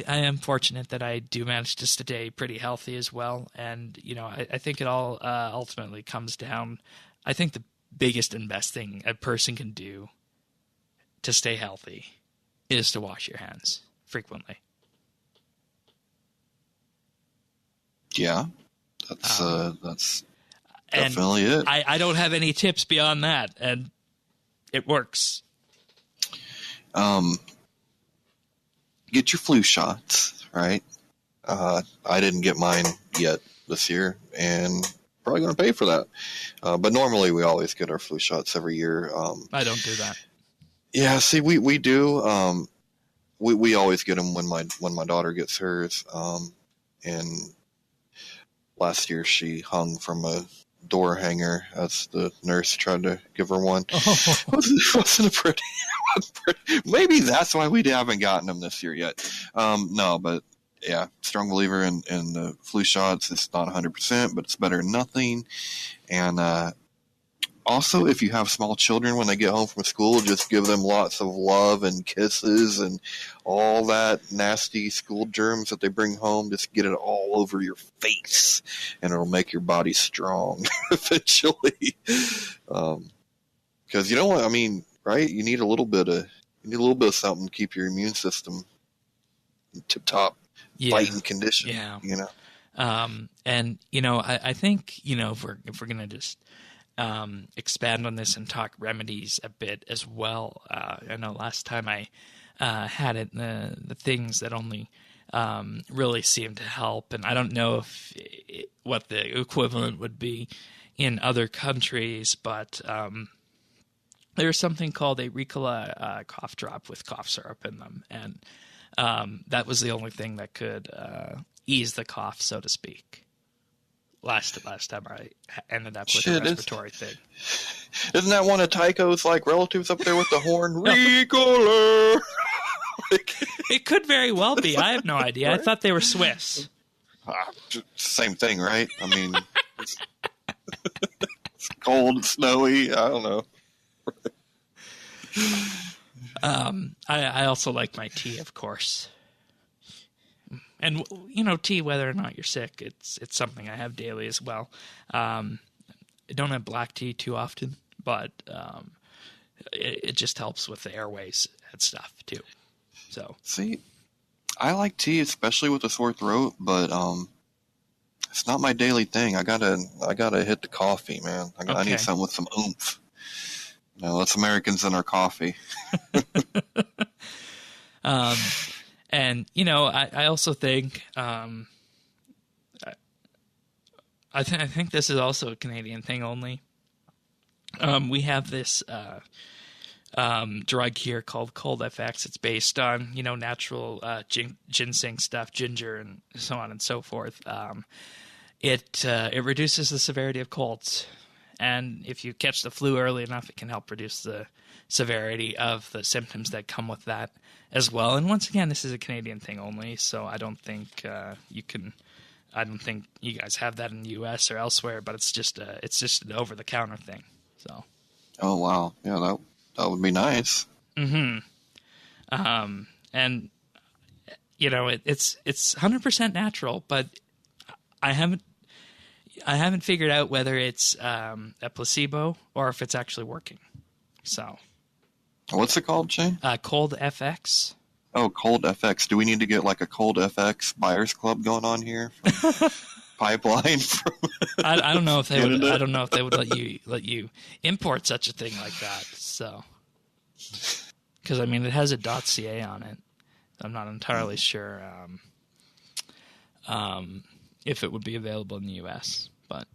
am fortunate that I do manage to stay pretty healthy as well. And, I think it all ultimately comes down. I think the biggest and best thing a person can do to stay healthy is to wash your hands frequently. Yeah, that's definitely it. I don't have any tips beyond that, and it works. Get your flu shots, right? I didn't get mine yet this year, and probably going to pay for that. But normally we always get our flu shots every year. I don't do that. Yeah, see, we do. We always get them when my daughter gets hers. And last year she hung from a door hanger as the nurse tried to give her one. Oh. Wasn't a pretty. Maybe that's why we haven't gotten them this year yet. No, but yeah, strong believer in the flu shots. It's not 100%, but it's better than nothing. And also, if you have small children when they get home from school, just give them lots of love and kisses and all that nasty school germs that they bring home. Just get it all over your face, and it'll make your body strong eventually. Because you know what I mean, right? You need a little bit of something to keep your immune system tip top, fighting condition. Yeah. And I think if we're gonna just expand on this and talk remedies a bit as well. I know last time I had it, the things that only really seemed to help, and I don't know what the equivalent would be in other countries, but there's something called a Ricola cough drop with cough syrup in them, and that was the only thing that could ease the cough, so to speak. Last time I ended up with a respiratory thing. Isn't that one of Tycho's relatives up there with the horn? Ricola! It could very well be. I have no idea. Right? I thought they were Swiss. Same thing, right? I mean, it's cold, snowy. I don't know. I also like my tea, of course. And, tea, whether or not you're sick, it's something I have daily as well. I don't have black tea too often, but it just helps with the airways and stuff too. So See, I like tea, especially with a sore throat, but it's not my daily thing. I gotta hit the coffee, man. I need something with some oomph. Us Americans and our coffee. And I also think I think this is also a Canadian thing only. We have this drug here called Cold FX. It's based on natural ginseng stuff, ginger, and so on and so forth. It reduces the severity of colds, and if you catch the flu early enough, it can help reduce the severity of the symptoms that come with that as well. And once again, this is a Canadian thing only, so I don't think I don't think you guys have that in the U.S. or elsewhere, but it's just an over-the-counter thing. So. Oh wow, yeah, that would be nice. Mm-hmm. And it's 100% natural, but I haven't figured out whether it's a placebo or if it's actually working. So. What's it called, Shane? Cold FX. Oh, Cold FX. Do we need to get like a Cold FX buyers club going on here? Pipeline from I don't know if they would. I don't know if they would let you import such a thing like that. So, because it has a .ca on it. I'm not entirely sure if it would be available in the U.S. But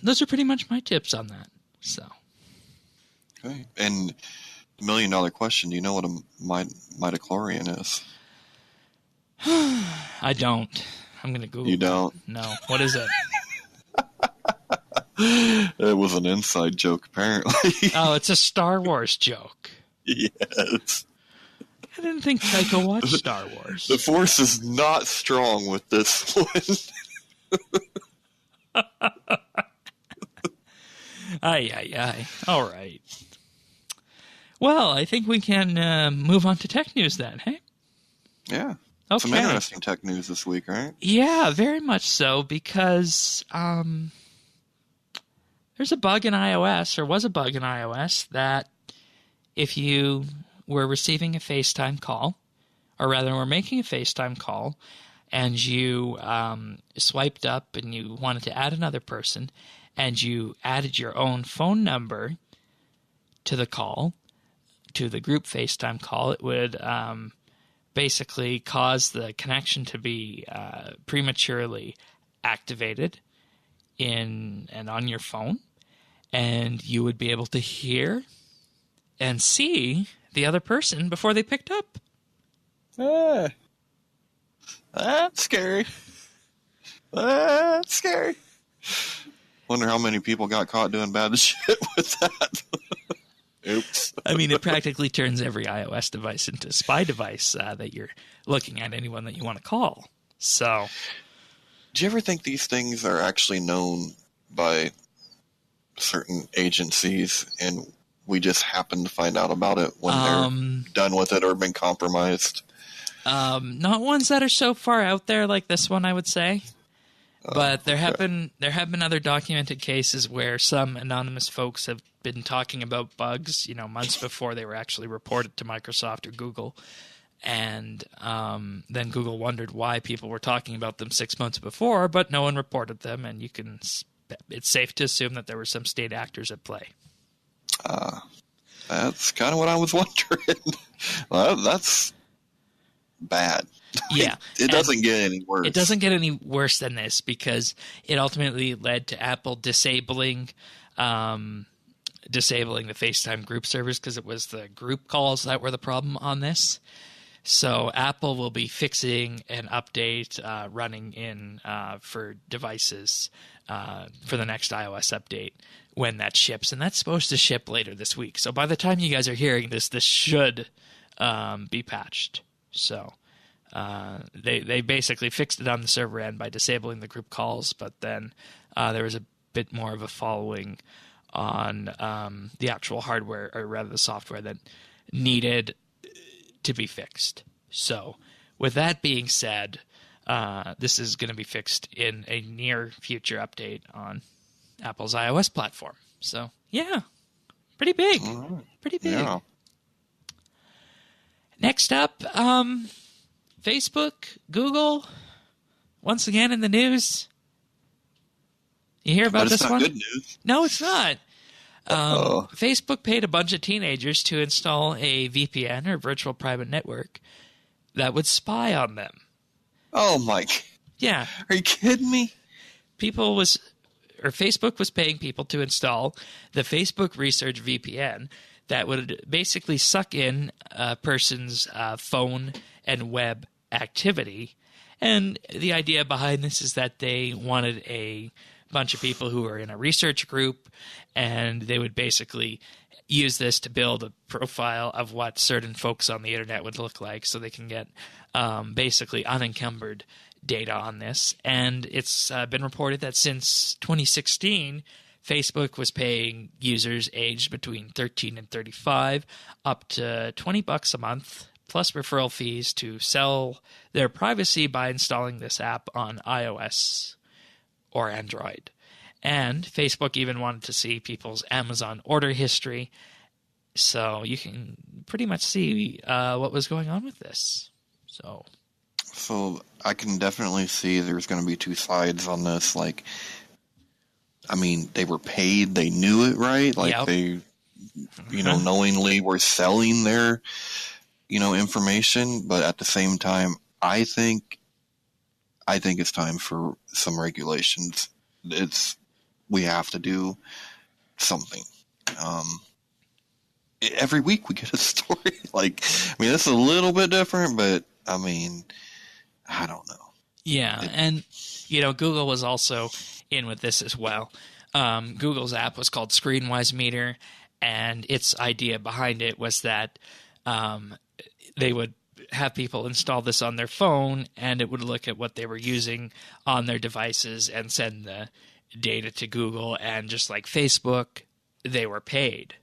those are pretty much my tips on that. So. Okay, and the $1 million question: do you know what a midichlorian is? I don't. I'm going to Google. You don't? No. What is it? It was an inside joke, apparently. Oh, it's a Star Wars joke. Yes. I didn't think Tycho watched Star Wars. The Force is not strong with this one. Aye. All right. Well, I think we can move on to tech news then, hey? Yeah. Okay. Some interesting tech news this week, right? Yeah, very much so, because there's a bug in iOS, or was a bug in iOS, that if you were receiving a FaceTime call, or rather were making a FaceTime call, and you swiped up and you wanted to add another person, and you added your own phone number to the call, to the group FaceTime call, it would basically cause the connection to be prematurely activated and on your phone, and you would be able to hear and see the other person before they picked up. That's scary. That's scary. Wonder how many people got caught doing bad shit with that. Oops. It practically turns every iOS device into a spy device that you're looking at anyone that you want to call. So, do you ever think these things are actually known by certain agencies and we just happen to find out about it when they're done with it or been compromised? Not ones that are so far out there like this one, I would say. But there have been other documented cases where some anonymous folks have been talking about bugs, months before they were actually reported to Microsoft or Google, and then Google wondered why people were talking about them 6 months before, but no one reported them, and it's safe to assume that there were some state actors at play. That's kind of what I was wondering. Well, that's bad. Yeah. It doesn't get any worse. It doesn't get any worse than this, because it ultimately led to Apple disabling the FaceTime group servers, because it was the group calls that were the problem on this. So Apple will be fixing an update running in for devices for the next iOS update when that ships. And that's supposed to ship later this week. So by the time you guys are hearing this should be patched. So they basically fixed it on the server end by disabling the group calls, but then there was a bit more of a following on the actual hardware, or rather the software, that needed to be fixed. So with that being said, this is going to be fixed in a near future update on Apple's iOS platform. So yeah, Pretty big. All right. Pretty big. Yeah. Next up, Facebook, Google, once again in the news. You hear about But it's this not one? good news. No, it's not. Uh-oh. Facebook paid a bunch of teenagers to install a VPN, or virtual private network, that would spy on them. Oh, Mike. Yeah. Are you kidding me? Facebook was paying people to install the Facebook Research VPN that would basically suck in a person's phone and web activity. And the idea behind this is that they wanted a bunch of people who were in a research group, and they would basically use this to build a profile of what certain folks on the internet would look like, so they can get basically unencumbered data on this. And it's been reported that since 2016, Facebook was paying users aged between 13 and 35 up to $20 a month, plus referral fees, to sell their privacy by installing this app on iOS or Android. And Facebook even wanted to see people's Amazon order history, so you can pretty much see what was going on with this. So I can definitely see there's going to be two sides on this. Like, I mean, they were paid, they knew it, right? Like, Yep. they, knowingly were selling their, information. But at the same time, I think it's time for some regulations. We have to do something. Every week we get a story. This is a little bit different, but I don't know. Yeah, and Google was also in with this as well. Google's app was called Screenwise Meter, and its idea behind it was that they would have people install this on their phone, and it would look at what they were using on their devices and send the data to Google. And just like Facebook, they were paid.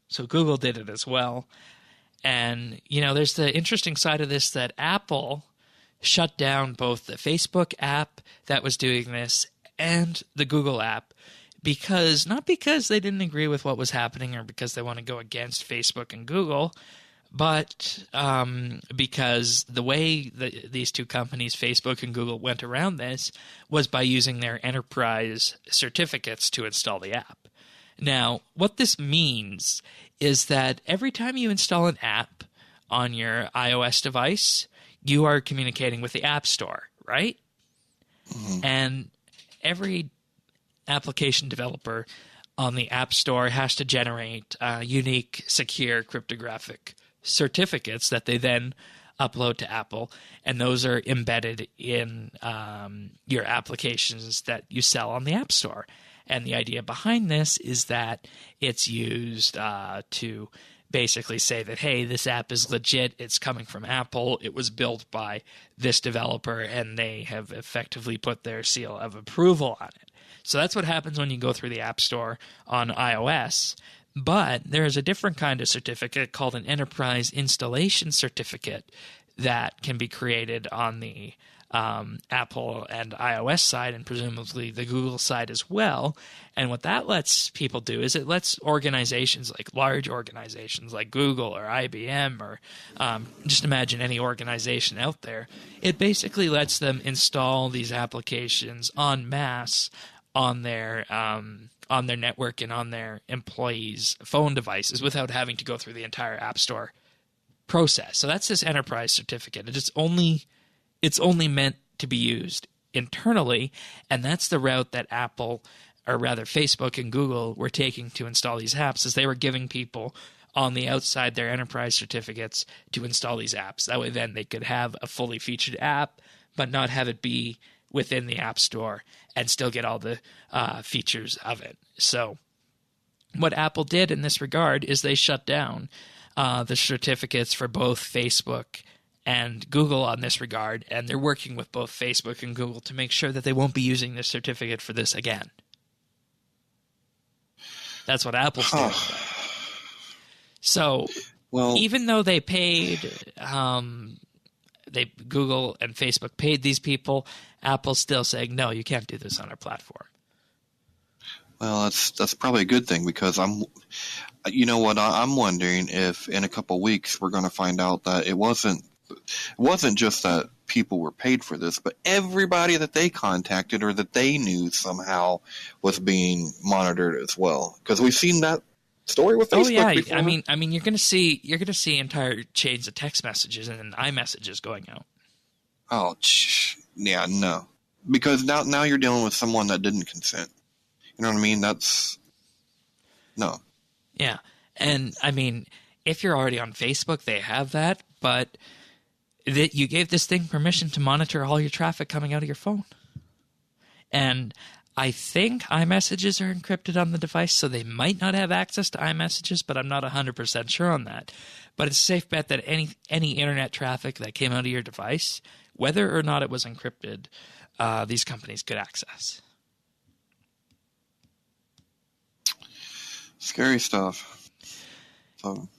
So Google did it as well. And, there's the interesting side of this that Apple shut down both the Facebook app that was doing this and the Google app, not because they didn't agree with what was happening or because they want to go against Facebook and Google, but because the way that these two companies, Facebook and Google, went around this was by using their enterprise certificates to install the app. Now, what this means is that every time you install an app on your iOS device, you are communicating with the App Store, right? Mm-hmm. And every application developer on the App Store has to generate unique, secure, cryptographic certificates that they then upload to Apple, and those are embedded in your applications that you sell on the App Store. And the idea behind this is that it's used to basically say that, hey, this app is legit, it's coming from Apple, it was built by this developer, and they have effectively put their seal of approval on it. So that's what happens when you go through the App Store on iOS. But there is a different kind of certificate called an enterprise installation certificate that can be created on the Apple and iOS side, and presumably the Google side as well. And what that lets people do is it lets organizations, like large organizations like Google or IBM or just imagine any organization out there, it basically lets them install these applications en masse on their network and on their employees' phone devices without having to go through the entire App Store process. So that's this enterprise certificate. It's only meant to be used internally, and that's the route that Apple, or rather Facebook and Google, were taking to install these apps, is they were giving people on the outside their enterprise certificates to install these apps. That way then they could have a fully featured app, but not have it be within the App Store and still get all the features of it. So what Apple did in this regard is they shut down the certificates for both Facebook and Google on this regard, and they're working with both Facebook and Google to make sure that they won't be using this certificate for this again. That's what Apple's doing. So, even though they paid, Google and Facebook paid these people, Apple's still saying, no, you can't do this on our platform. Well, that's probably a good thing because you know what, I'm wondering if in a couple weeks we're going to find out that it wasn't just that people were paid for this, but everybody that they contacted or that they knew somehow was being monitored as well. Because we've seen that story with Facebook. Oh yeah, before. I mean, you're gonna see entire chains of text messages and iMessages going out. Oh, yeah, no, because now you're dealing with someone that didn't consent. You know what I mean? That's no. Yeah, and I mean, if you're already on Facebook, they have that, but that you gave this thing permission to monitor all your traffic coming out of your phone. And I think iMessages are encrypted on the device, so they might not have access to iMessages, but I'm not 100% sure on that. But it's a safe bet that any internet traffic that came out of your device, whether or not it was encrypted, these companies could access. Scary stuff. So.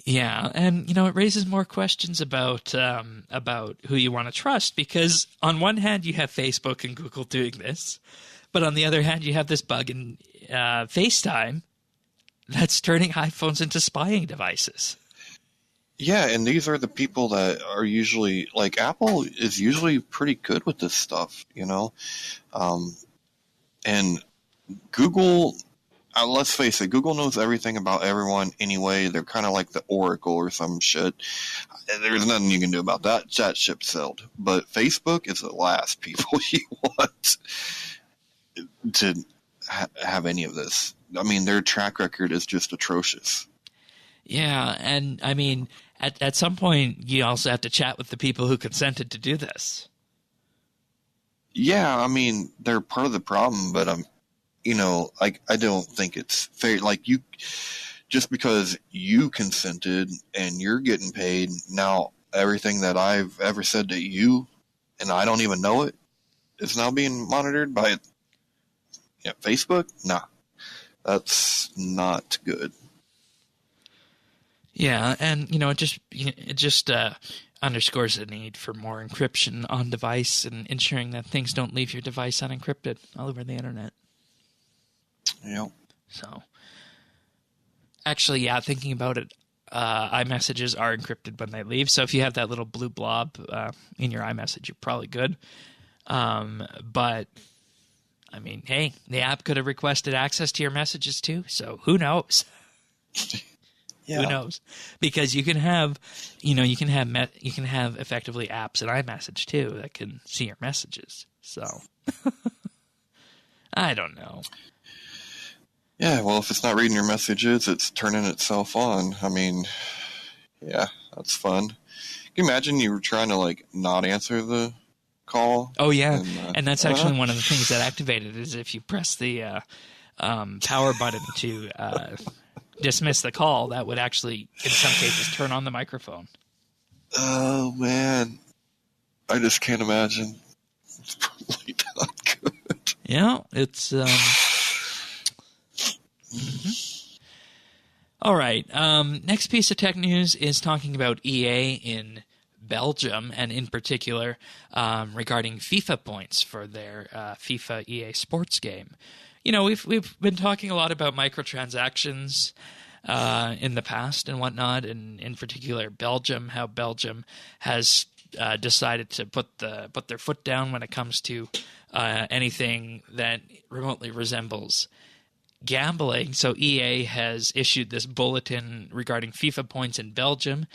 Yeah, and it raises more questions about who you want to trust, because on one hand you have Facebook and Google doing this, but on the other hand you have this bug in FaceTime that's turning iPhones into spying devices. Yeah, and these are the people that are usually, like, Apple is usually pretty good with this stuff, and Google. Let's face it, Google knows everything about everyone anyway. They're kind of like the Oracle or some shit. There's nothing you can do about that. That ship sailed. But Facebook is the last people you want to have any of this. I mean, their track record is just atrocious. Yeah, and I mean, at some point, you also have to chat with the people who consented to do this. Yeah, I mean, they're part of the problem, but I don't think it's fair. Like, you, just because you consented and you're getting paid, now everything that I've ever said to you, and I don't even know it, is now being monitored by Facebook? Nah, that's not good. Yeah, and it just underscores the need for more encryption on device and ensuring that things don't leave your device unencrypted all over the internet. Yep. So, actually, yeah, thinking about it, iMessages are encrypted when they leave. So if you have that little blue blob in your iMessage, you're probably good. But, I mean, hey, the app could have requested access to your messages too. So who knows? Yeah. Who knows? Because you can have, you can have effectively apps in iMessage too that can see your messages. So I don't know. Yeah, well, if it's not reading your messages, it's turning itself on. I mean, yeah, that's fun. Can you imagine you were trying to, not answer the call? Oh, yeah. And that's actually one of the things that activated is if you press the power button to dismiss the call, that would actually, in some cases, turn on the microphone. Oh, man. I just can't imagine. It's probably not good. Yeah, it's... Mm-hmm. All right. Next piece of tech news is talking about EA in Belgium, and in particular regarding FIFA points for their FIFA EA Sports game. We've been talking a lot about microtransactions in the past and whatnot, and in particular Belgium, how Belgium has decided to put their foot down when it comes to anything that remotely resembles gambling. So EA has issued this bulletin regarding FIFA points in Belgium,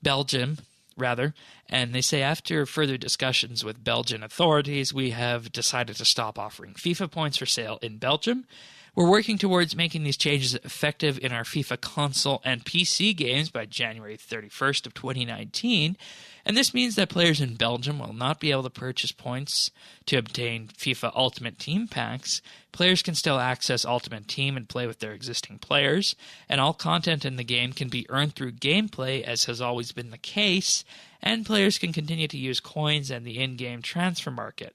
and they say after further discussions with Belgian authorities, we have decided to stop offering FIFA points for sale in Belgium. We're working towards making these changes effective in our FIFA console and PC games by January 31st of 2019, and this means that players in Belgium will not be able to purchase points to obtain FIFA Ultimate Team packs. Players can still access Ultimate Team and play with their existing players, and all content in the game can be earned through gameplay, as has always been the case, and players can continue to use coins and the in-game transfer market.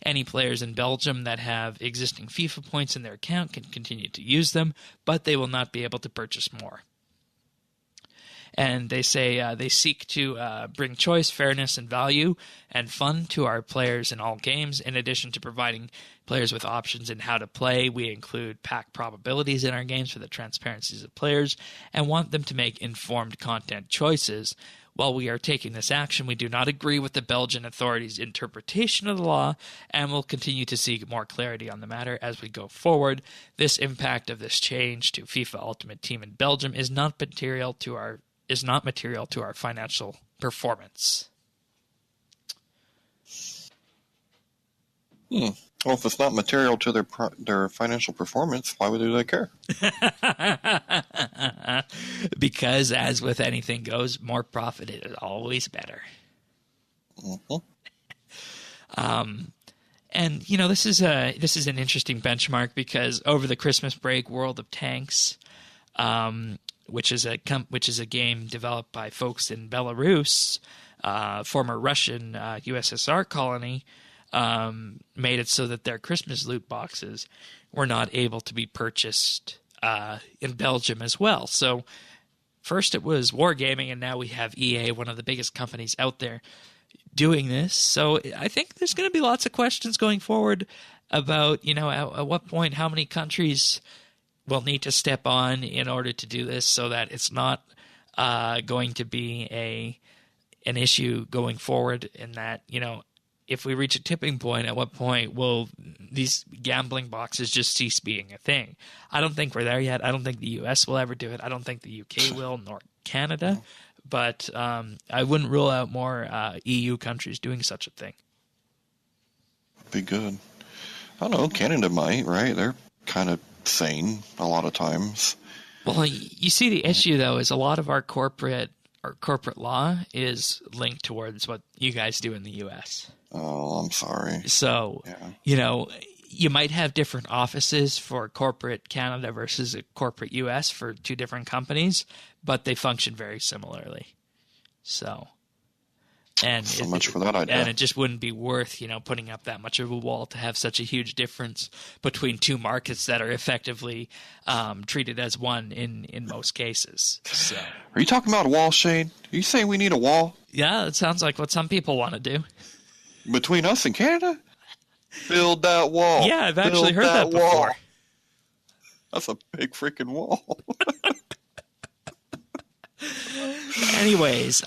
Any players in Belgium that have existing FIFA points in their account can continue to use them, but they will not be able to purchase more. And they say they seek to bring choice, fairness, and value and fun to our players in all games. In addition to providing players with options in how to play, we include pack probabilities in our games for the transparencies of players and want them to make informed content choices. While we are taking this action, we do not agree with the Belgian authorities' interpretation of the law and will continue to seek more clarity on the matter as we go forward. This impact of this change to FIFA Ultimate Team in Belgium is not material to our financial performance. Well, if it's not material to their financial performance, why would they care? Because, as with anything goes, more profit is always better. Mm-hmm. And you know, this is an interesting benchmark because over the Christmas break, World of Tanks, which is a game developed by folks in Belarus, former Russian USSR colony, made it so that their Christmas loot boxes were not able to be purchased in Belgium as well. So first it was Wargaming, and now we have EA, one of the biggest companies out there, doing this. So I think there's going to be lots of questions going forward about, you know, at what point, how many countries will need to step on in order to do this so that it's not going to be an issue going forward, in that, you know, if we reach a tipping point, at what point will these gambling boxes just cease being a thing? I don't think we're there yet. I don't think the U.S. will ever do it. I don't think the UK will, nor Canada. But I wouldn't rule out more EU countries doing such a thing. Be good. I don't know. Canada might, right? They're kind of sane a lot of times. Well, you see, the issue, though, is a lot of our corporate law is linked towards what you guys do in the U.S. Oh, I'm sorry. So, you know, you might have different offices for corporate Canada versus a corporate U.S. for two different companies, but they function very similarly. So, and so much for that idea. And it just wouldn't be worth, you know, putting up that much of a wall to have such a huge difference between two markets that are effectively treated as one in most cases. So, are you talking about a wall, Shane? Are you saying we need a wall? Yeah, it sounds like what some people want to do. Between us and Canada? Build that wall. Yeah, I've actually heard that before. That's a big freaking wall. Anyways,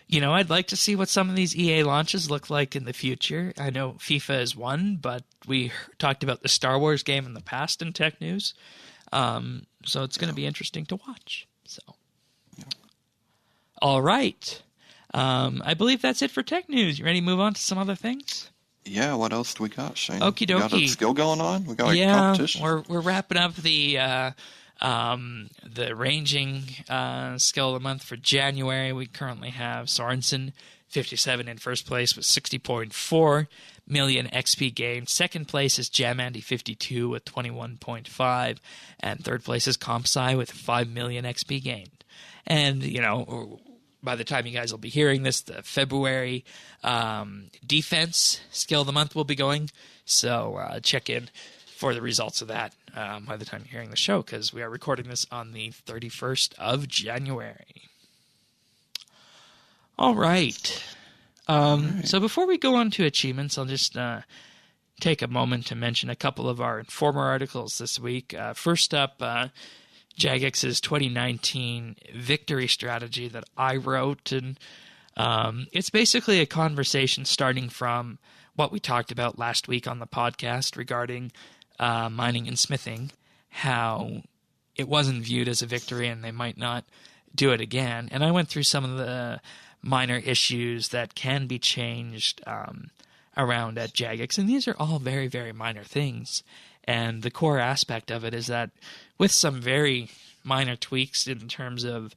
you know, I'd like to see what some of these EA launches look like in the future. I know FIFA is one, but we talked about the Star Wars game in the past in Tech News. So it's going to be interesting to watch. So, all right. I believe that's it for Tech News. You ready to move on to some other things? Yeah, what else do we got, Shane? Okie dokie. We got a skill going on? We got a competition? We're wrapping up the ranging skill of the month for January. We currently have Sorensen, 57 in first place with 60.4 million XP gained. Second place is Jamandy, 52 with 21.5. And third place is Compsci with 5 million XP gained. And, you know, by the time you guys will be hearing this, the February defense skill of the month will be going. So check in for the results of that by the time you're hearing the show, because we are recording this on the 31st of January. All right. So before we go on to achievements, I'll just take a moment to mention a couple of our Informer articles this week. First up, Jagex's 2019 victory strategy that I wrote, and it's basically a conversation starting from what we talked about last week on the podcast regarding mining and smithing, how it wasn't viewed as a victory and they might not do it again. And I went through some of the minor issues that can be changed around at Jagex, and these are all very, very minor things. And the core aspect of it is that with some very minor tweaks in terms of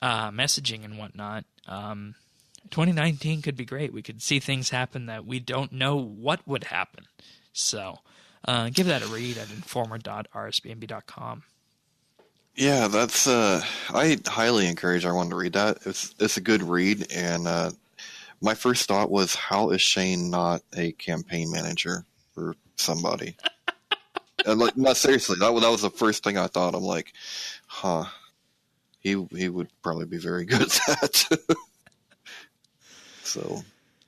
messaging and whatnot, 2019 could be great. We could see things happen that we don't know what would happen. So give that a read at informer.rsbnb.com. Yeah, that's I highly encourage everyone to read that. It's a good read, and my first thought was, how is Shane not a campaign manager for somebody? And like, not seriously, that was the first thing I thought. I'm like, he would probably be very good at that. So,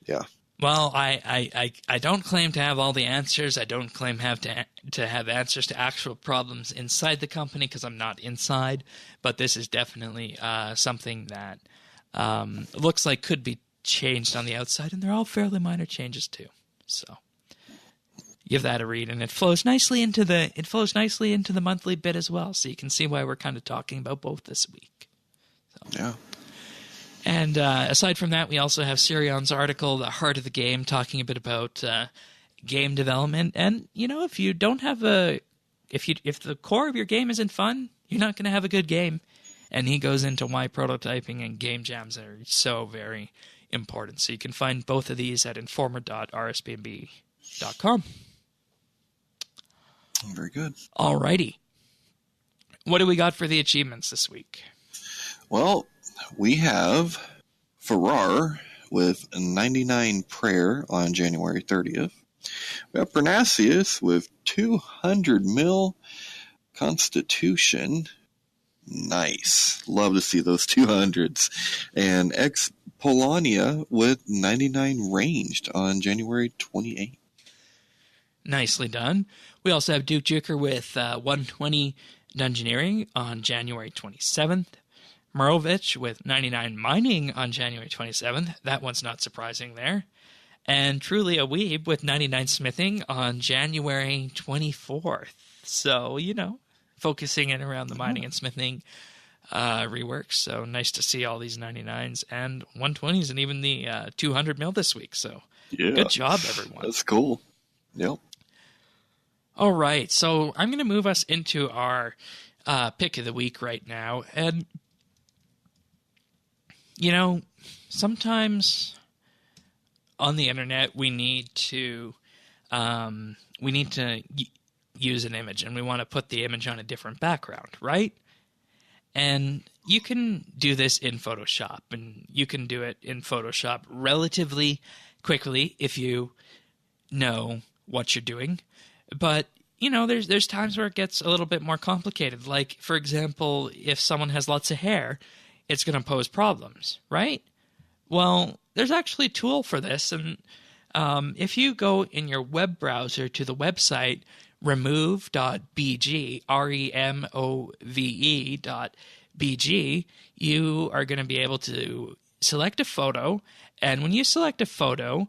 yeah. Well, I don't claim to have all the answers. I don't claim to have answers to actual problems inside the company because I'm not inside. But this is definitely something that looks like could be changed on the outside, and they're all fairly minor changes too. So give that a read, and it flows nicely into the monthly bit as well. So you can see why we're kind of talking about both this week. So. Yeah. And aside from that, we also have Sirion's article, The Heart of the Game, talking a bit about game development. And, you know, if you don't have if the core of your game isn't fun, you're not going to have a good game. And he goes into why prototyping and game jams are so very important. So you can find both of these at informer.rsbnb.com. Very good. Alrighty. What do we got for the achievements this week? Well, we have Farrar with 99 prayer on January 30th. We have Pernasius with 200 mil constitution. Nice. Love to see those 200s. And ex Polonia with 99 ranged on January 28th. Nicely done. We also have Duke Juker with 120 Dungeoneering on January 27th. Morovich with 99 mining on January 27th. That one's not surprising there. And Truly a Weeb with 99 smithing on January 24th. So, you know, focusing in around the mining and smithing reworks. So nice to see all these 99s and 120s and even the 200 mil this week. So good job, everyone. That's cool. Yep. All right. So I'm going to move us into our pick of the week right now. And you know, sometimes on the internet we need to use an image, and we want to put the image on a different background, right? And you can do this in Photoshop, and you can do it in Photoshop relatively quickly if you know what you're doing. But you know, there's times where it gets a little bit more complicated. Like, for example, if someone has lots of hair, it's going to pose problems, right? Well, there's actually a tool for this, and if you go in your web browser to the website remove.bg, remove.bg, you are going to be able to select a photo, and when you select a photo,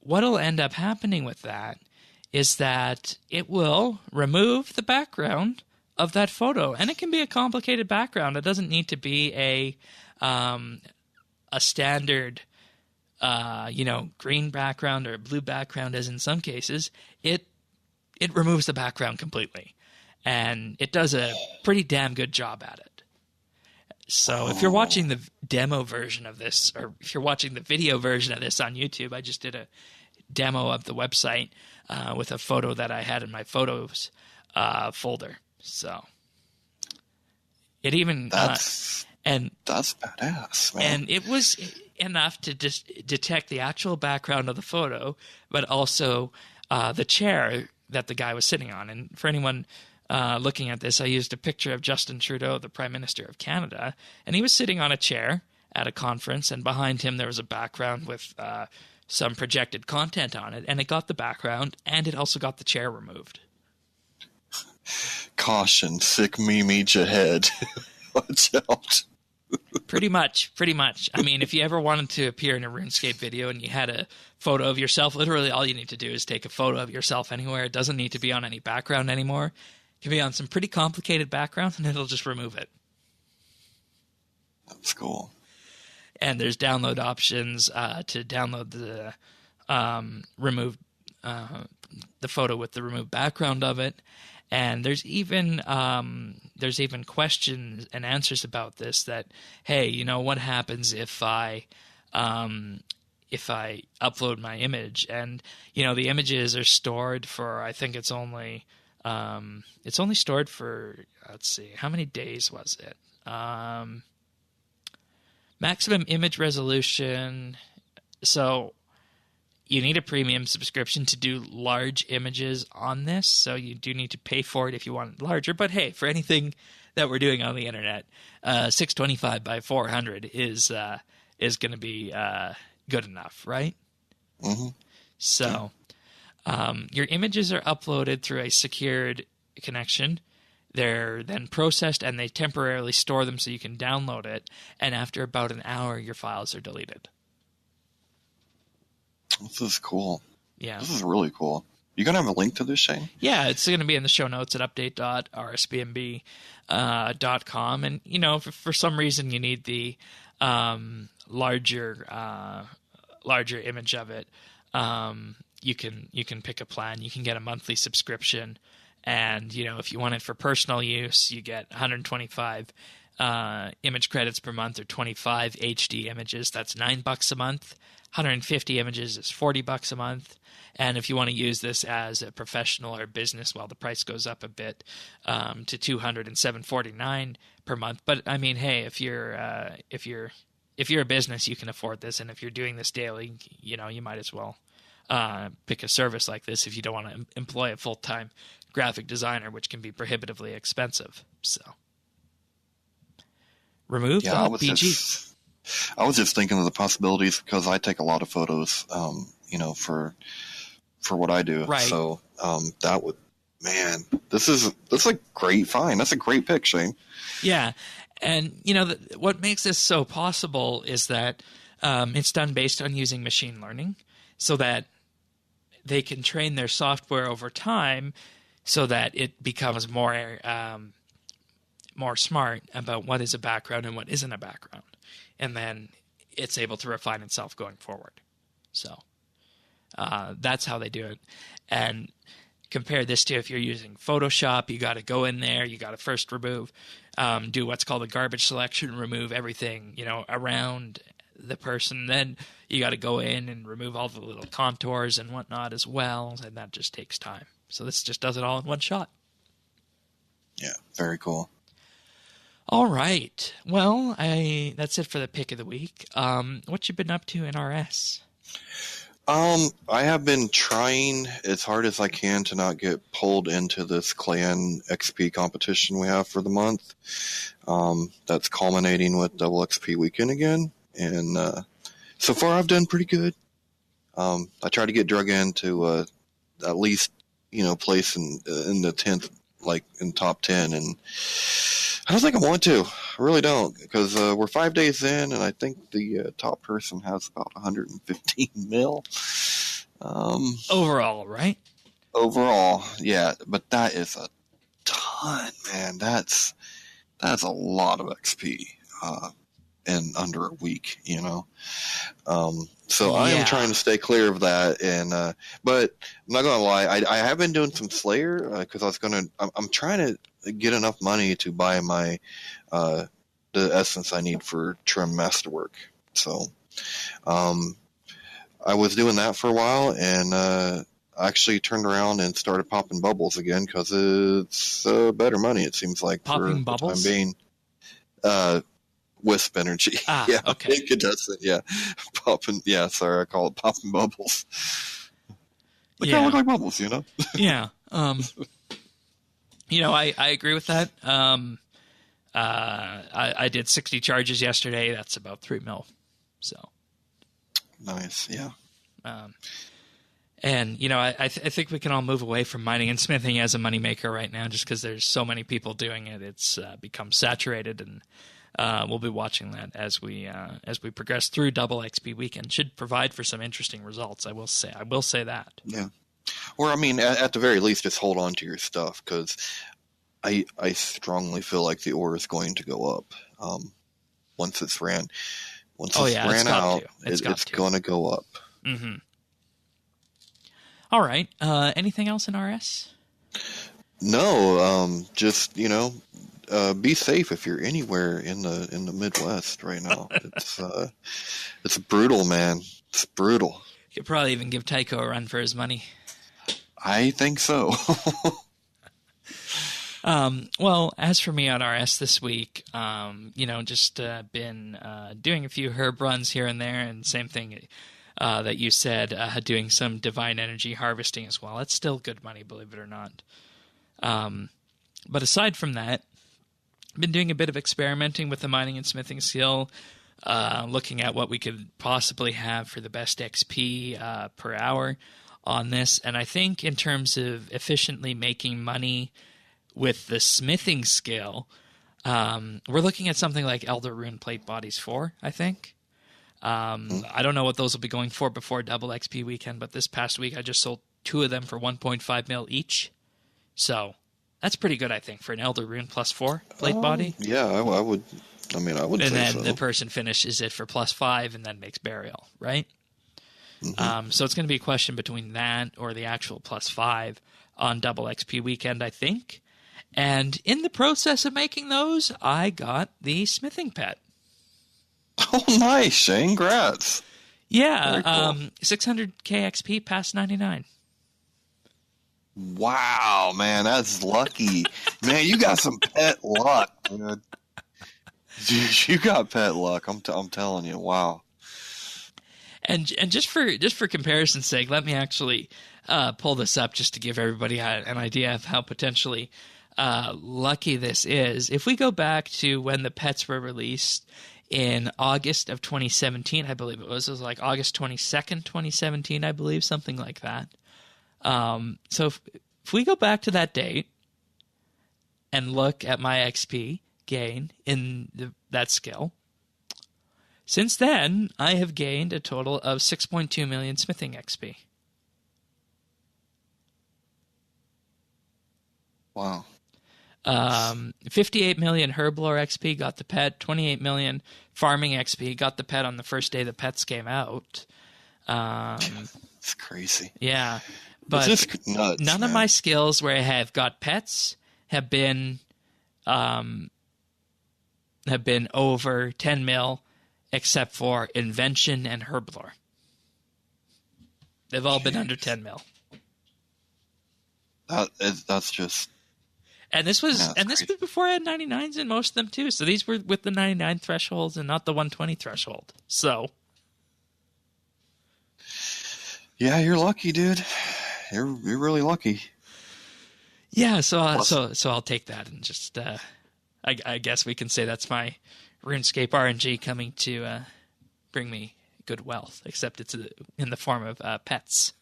what'll end up happening with that is that it will remove the background of that photo, and it can be a complicated background. It doesn't need to be a standard, green background or blue background, as in some cases. It removes the background completely, and it does a pretty damn good job at it. So if you're watching the demo version of this, or if you're watching the video version of this on YouTube, I just did a demo of the website with a photo that I had in my photos folder. So it even that's badass, man. And it was enough to just detect the actual background of the photo, but also the chair that the guy was sitting on. And for anyone looking at this, I used a picture of Justin Trudeau, the Prime Minister of Canada, and he was sitting on a chair at a conference, and behind him there was a background with some projected content on it, and it got the background, and it also got the chair removed. Caution, sick meme each ahead. Watch out. Pretty much. I mean, if you ever wanted to appear in a RuneScape video and you had a photo of yourself, literally all you need to do is take a photo of yourself anywhere. It doesn't need to be on any background anymore. It can be on some pretty complicated background, and it'll just remove it. That's cool. And there's download options to download the the photo with the removed background of it. And there's even questions and answers about this that, hey, you know, what happens if I upload my image? And, you know, the images are stored for, I think it's only stored for, let's see, how many days was it? Maximum image resolution. So you need a premium subscription to do large images on this, so you do need to pay for it if you want it larger. But hey, for anything that we're doing on the internet, 625 by 400 is going to be good enough, right? Mm-hmm. So your images are uploaded through a secured connection. They're then processed, and they temporarily store them so you can download it. And after about an hour, your files are deleted. This is cool. Yeah. This is really cool. You going to have a link to this, Shane? Yeah, it's going to be in the show notes at update.rsbnb.com. And, you know, for some reason you need the larger image of it, you can pick a plan. You can get a monthly subscription. And, you know, if you want it for personal use, you get 125 image credits per month, or 25 HD images. That's $9 a month. 150 images is $40 a month. And if you want to use this as a professional or business, well, the price goes up a bit to $207.49 per month. But I mean, hey, if you're a business, you can afford this, and if you're doing this daily, you know, you might as well pick a service like this if you don't want to employ a full-time graphic designer, which can be prohibitively expensive. So, remove PG. I was just thinking of the possibilities because I take a lot of photos, you know, for what I do. Right. So that would, man, that's a great find. That's a great pick, Shane. Yeah, and you know what makes this so possible is that it's done based on using machine learning, so that they can train their software over time, so that it becomes more smart about what is a background and what isn't a background. And then it's able to refine itself going forward. So that's how they do it. And compare this to if you're using Photoshop, you got to go in there, you got to first remove, do what's called a garbage selection, remove everything, you know, around the person. Then you got to go in and remove all the little contours and whatnot as well, and that just takes time. So this just does it all in one shot. Yeah, very cool. All right. Well, that's it for the pick of the week. What you been up to in RS? I have been trying as hard as I can to not get pulled into this clan XP competition we have for the month. That's culminating with double XP weekend again. And so far I've done pretty good. I try to get drug into at least, you know, place in the 10th, like in top 10, and I don't think I want to. I really don't, because we're 5 days in, and I think the top person has about 115 mil. Overall, right? Overall, yeah, but that is a ton, man. That's a lot of XP in under a week, you know. So I am trying to stay clear of that, and but I'm not gonna lie, I have been doing some Slayer because I'm trying to get enough money to buy my the essence I need for trim masterwork. So I was doing that for a while, and I actually turned around and started popping bubbles again because it's better money, it seems like. Popping for bubbles? the time being. Wisp energy. Yeah, okay. Incandescent, yeah. Popping, yeah, sorry, I call it popping bubbles. They kind of look like bubbles, you know? Yeah. You know, I agree with that. I did 60 charges yesterday. That's about 3 mil. So. Nice, yeah. And, you know, I think we can all move away from mining and smithing as a moneymaker right now just because there's so many people doing it. It's become saturated, and we'll be watching that as we progress through double XP weekend. Should provide for some interesting results, I will say that. Yeah. Or, I mean, at the very least, just hold on to your stuff, because I strongly feel like the ore is going to go up once it's ran. Once it's ran out, it's going to go up. Mm-hmm. All right. Anything else in RS? No. Just, you know, be safe if you're anywhere in the Midwest right now. It's brutal, man. It's brutal. You could probably even give Tycho a run for his money. I think so. Well, as for me on RS this week, you know, just been doing a few herb runs here and there, and same thing. that you said doing some divine energy harvesting as well. That's still good money, believe it or not. But aside from that, I've been doing a bit of experimenting with the mining and smithing skill, looking at what we could possibly have for the best XP per hour on this. And I think in terms of efficiently making money with the smithing skill, we're looking at something like Elder Rune Plate Bodies 4, I think. I don't know what those will be going for before double XP weekend, but this past week I just sold 2 of them for 1.5 mil each. So that's pretty good, I think, for an Elder Rune +4 plate body. Yeah, I would. I mean, I would. And say then so. the person finishes it for +5 and then makes burial, right? So it's going to be a question between that or the actual +5 on double XP weekend, I think. And in the process of making those, I got the smithing pet. Oh, nice, Shane. Congrats. Yeah, Very cool. 600k XP past 99. Wow, man, that's lucky. Man, you got some pet luck, dude. You got pet luck. I'm telling you. Wow. And just for comparison's sake, let me actually pull this up just to give everybody an idea of how potentially lucky this is. If we go back to when the pets were released in August of 2017, I believe it was like August 22nd, 2017, I believe, something like that. So if we go back to that date and look at my XP gain in that skill, since then, I have gained a total of 6.2 million smithing XP. Wow. 58 million herblore XP, got the pet. 28 million farming XP, got the pet on the first day the pets came out. It's crazy. Yeah. But it's just nuts, none man. of my skills where I have got pets have been over 10 mil, except for invention and herblore. They've all been under 10 mil. That's just. And this was crazy. before I had 99s in most of them too. So these were with the 99 thresholds and not the 120 threshold. So Yeah, you're lucky, dude. You're really lucky. yeah, so I'll take that and just I guess we can say that's my RuneScape RNG coming to bring me good wealth, except it's in the form of pets.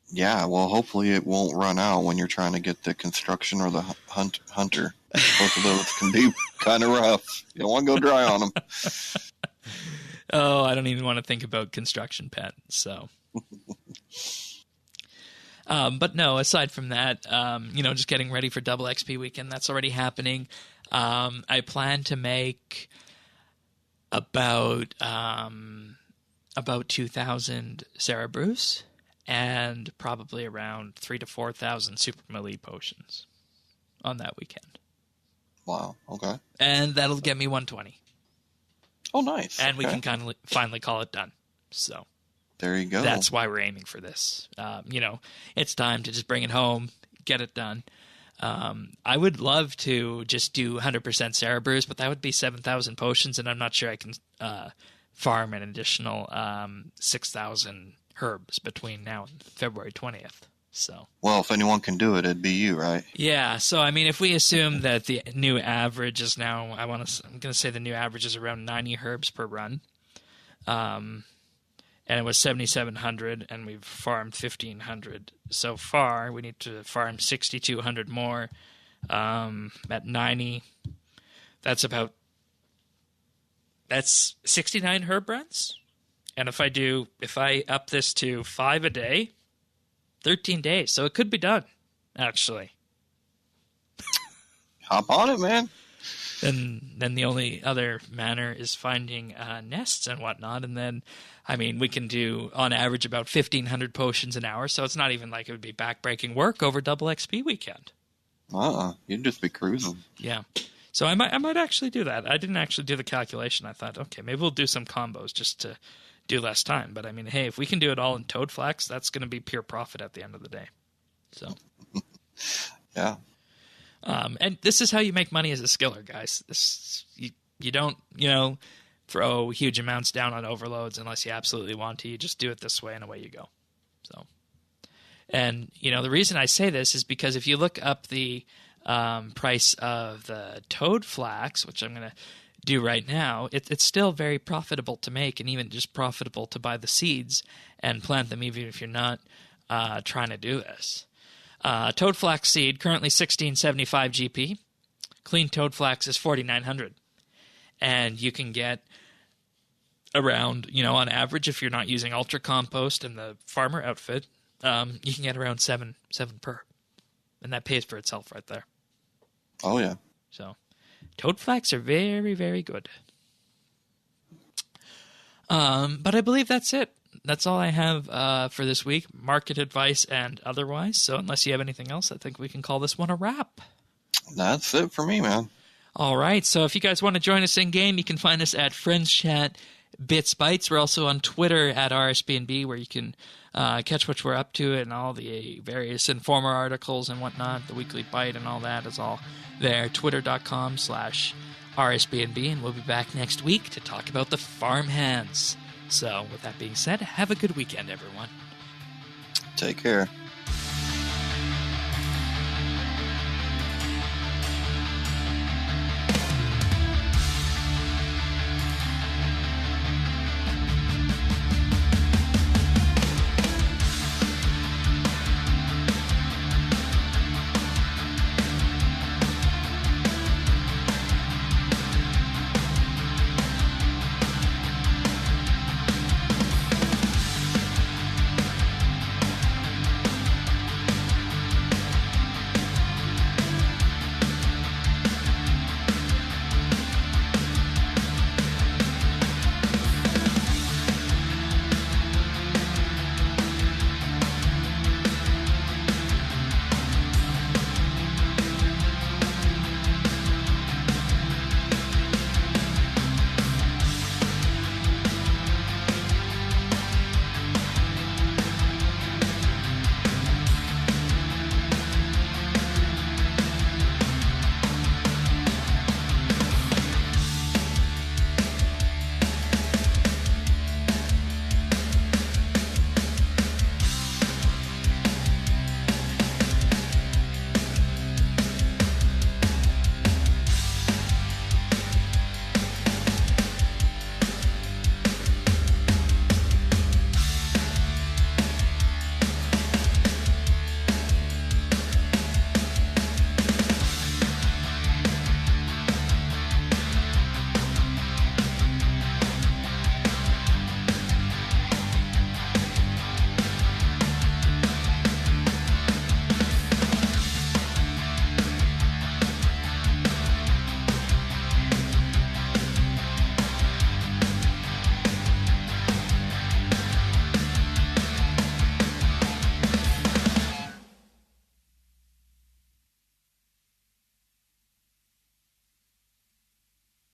Yeah, well, hopefully it won't run out when you're trying to get the construction or the hunter. Both of those can be kind of rough. You don't want to go dry on them. Oh, I don't even want to think about construction pet. So, but no. Aside from that, just getting ready for double XP weekend. That's already happening. I plan to make about 2,000 Cerebrus and probably around 3,000 to 4,000 Super Melee potions on that weekend. Wow. Okay. And that'll get me 120. Oh, nice. And we Okay. can kind of finally call it done. So There you go. that's why we're aiming for this. It's time to just bring it home, get it done. I would love to just do 100% Cerebrus, but that would be 7,000 potions, and I'm not sure I can farm an additional 6,000 herbs between now and February 20th. So, Well, if anyone can do it, it'd be you, right? yeah. So, I mean, if we assume that the new average is now, I'm going to say the new average is around 90 herbs per run. And it was 7,700, and we've farmed 1,500 so far. We need to farm 6,200 more. At 90, that's 69 herb runs. And if I up this to 5 a day, 13 days. So it could be done, actually. Hop on it, man. Then the only other manner is finding nests and whatnot. And then, I mean, we can do, on average, about 1,500 potions an hour. So it's not even like it would be backbreaking work over double XP weekend. You'd just be cruising. Yeah. So I might actually do that. I didn't actually do the calculation. I thought, okay, maybe we'll do some combos just to do less time. But I mean, hey, if we can do it all in Toad Flax, that's going to be pure profit at the end of the day. So, Yeah. And this is how you make money as a skiller, guys. You don't, throw huge amounts down on overloads unless you absolutely want to. You just do it this way and away you go. So, and the reason I say this is because if you look up the price of the toad flax, which I'm going to do right now, it's still very profitable to make, and even just profitable to buy the seeds and plant them, even if you're not trying to do this. Toad flax seed currently 1675 GP. Clean toad flax is 4900, and you can get around, on average, if you're not using ultra compost and the farmer outfit, you can get around seven per, and that pays for itself right there. Oh yeah. So, toad flax are very, very good. But I believe that's it. That's all I have for this week, market advice and otherwise. So unless you have anything else, I think we can call this one a wrap. That's it for me, man. All right. So if you guys want to join us in game, you can find us at Friends Chat Bits Bytes. We're also on Twitter at RSBANDB, where you can catch what we're up to and all the various Informer articles and whatnot. The Weekly Bite and all that is all there. Twitter.com/RSBANB. And we'll be back next week to talk about the Farmhands. So with that being said, have a good weekend, everyone. Take care.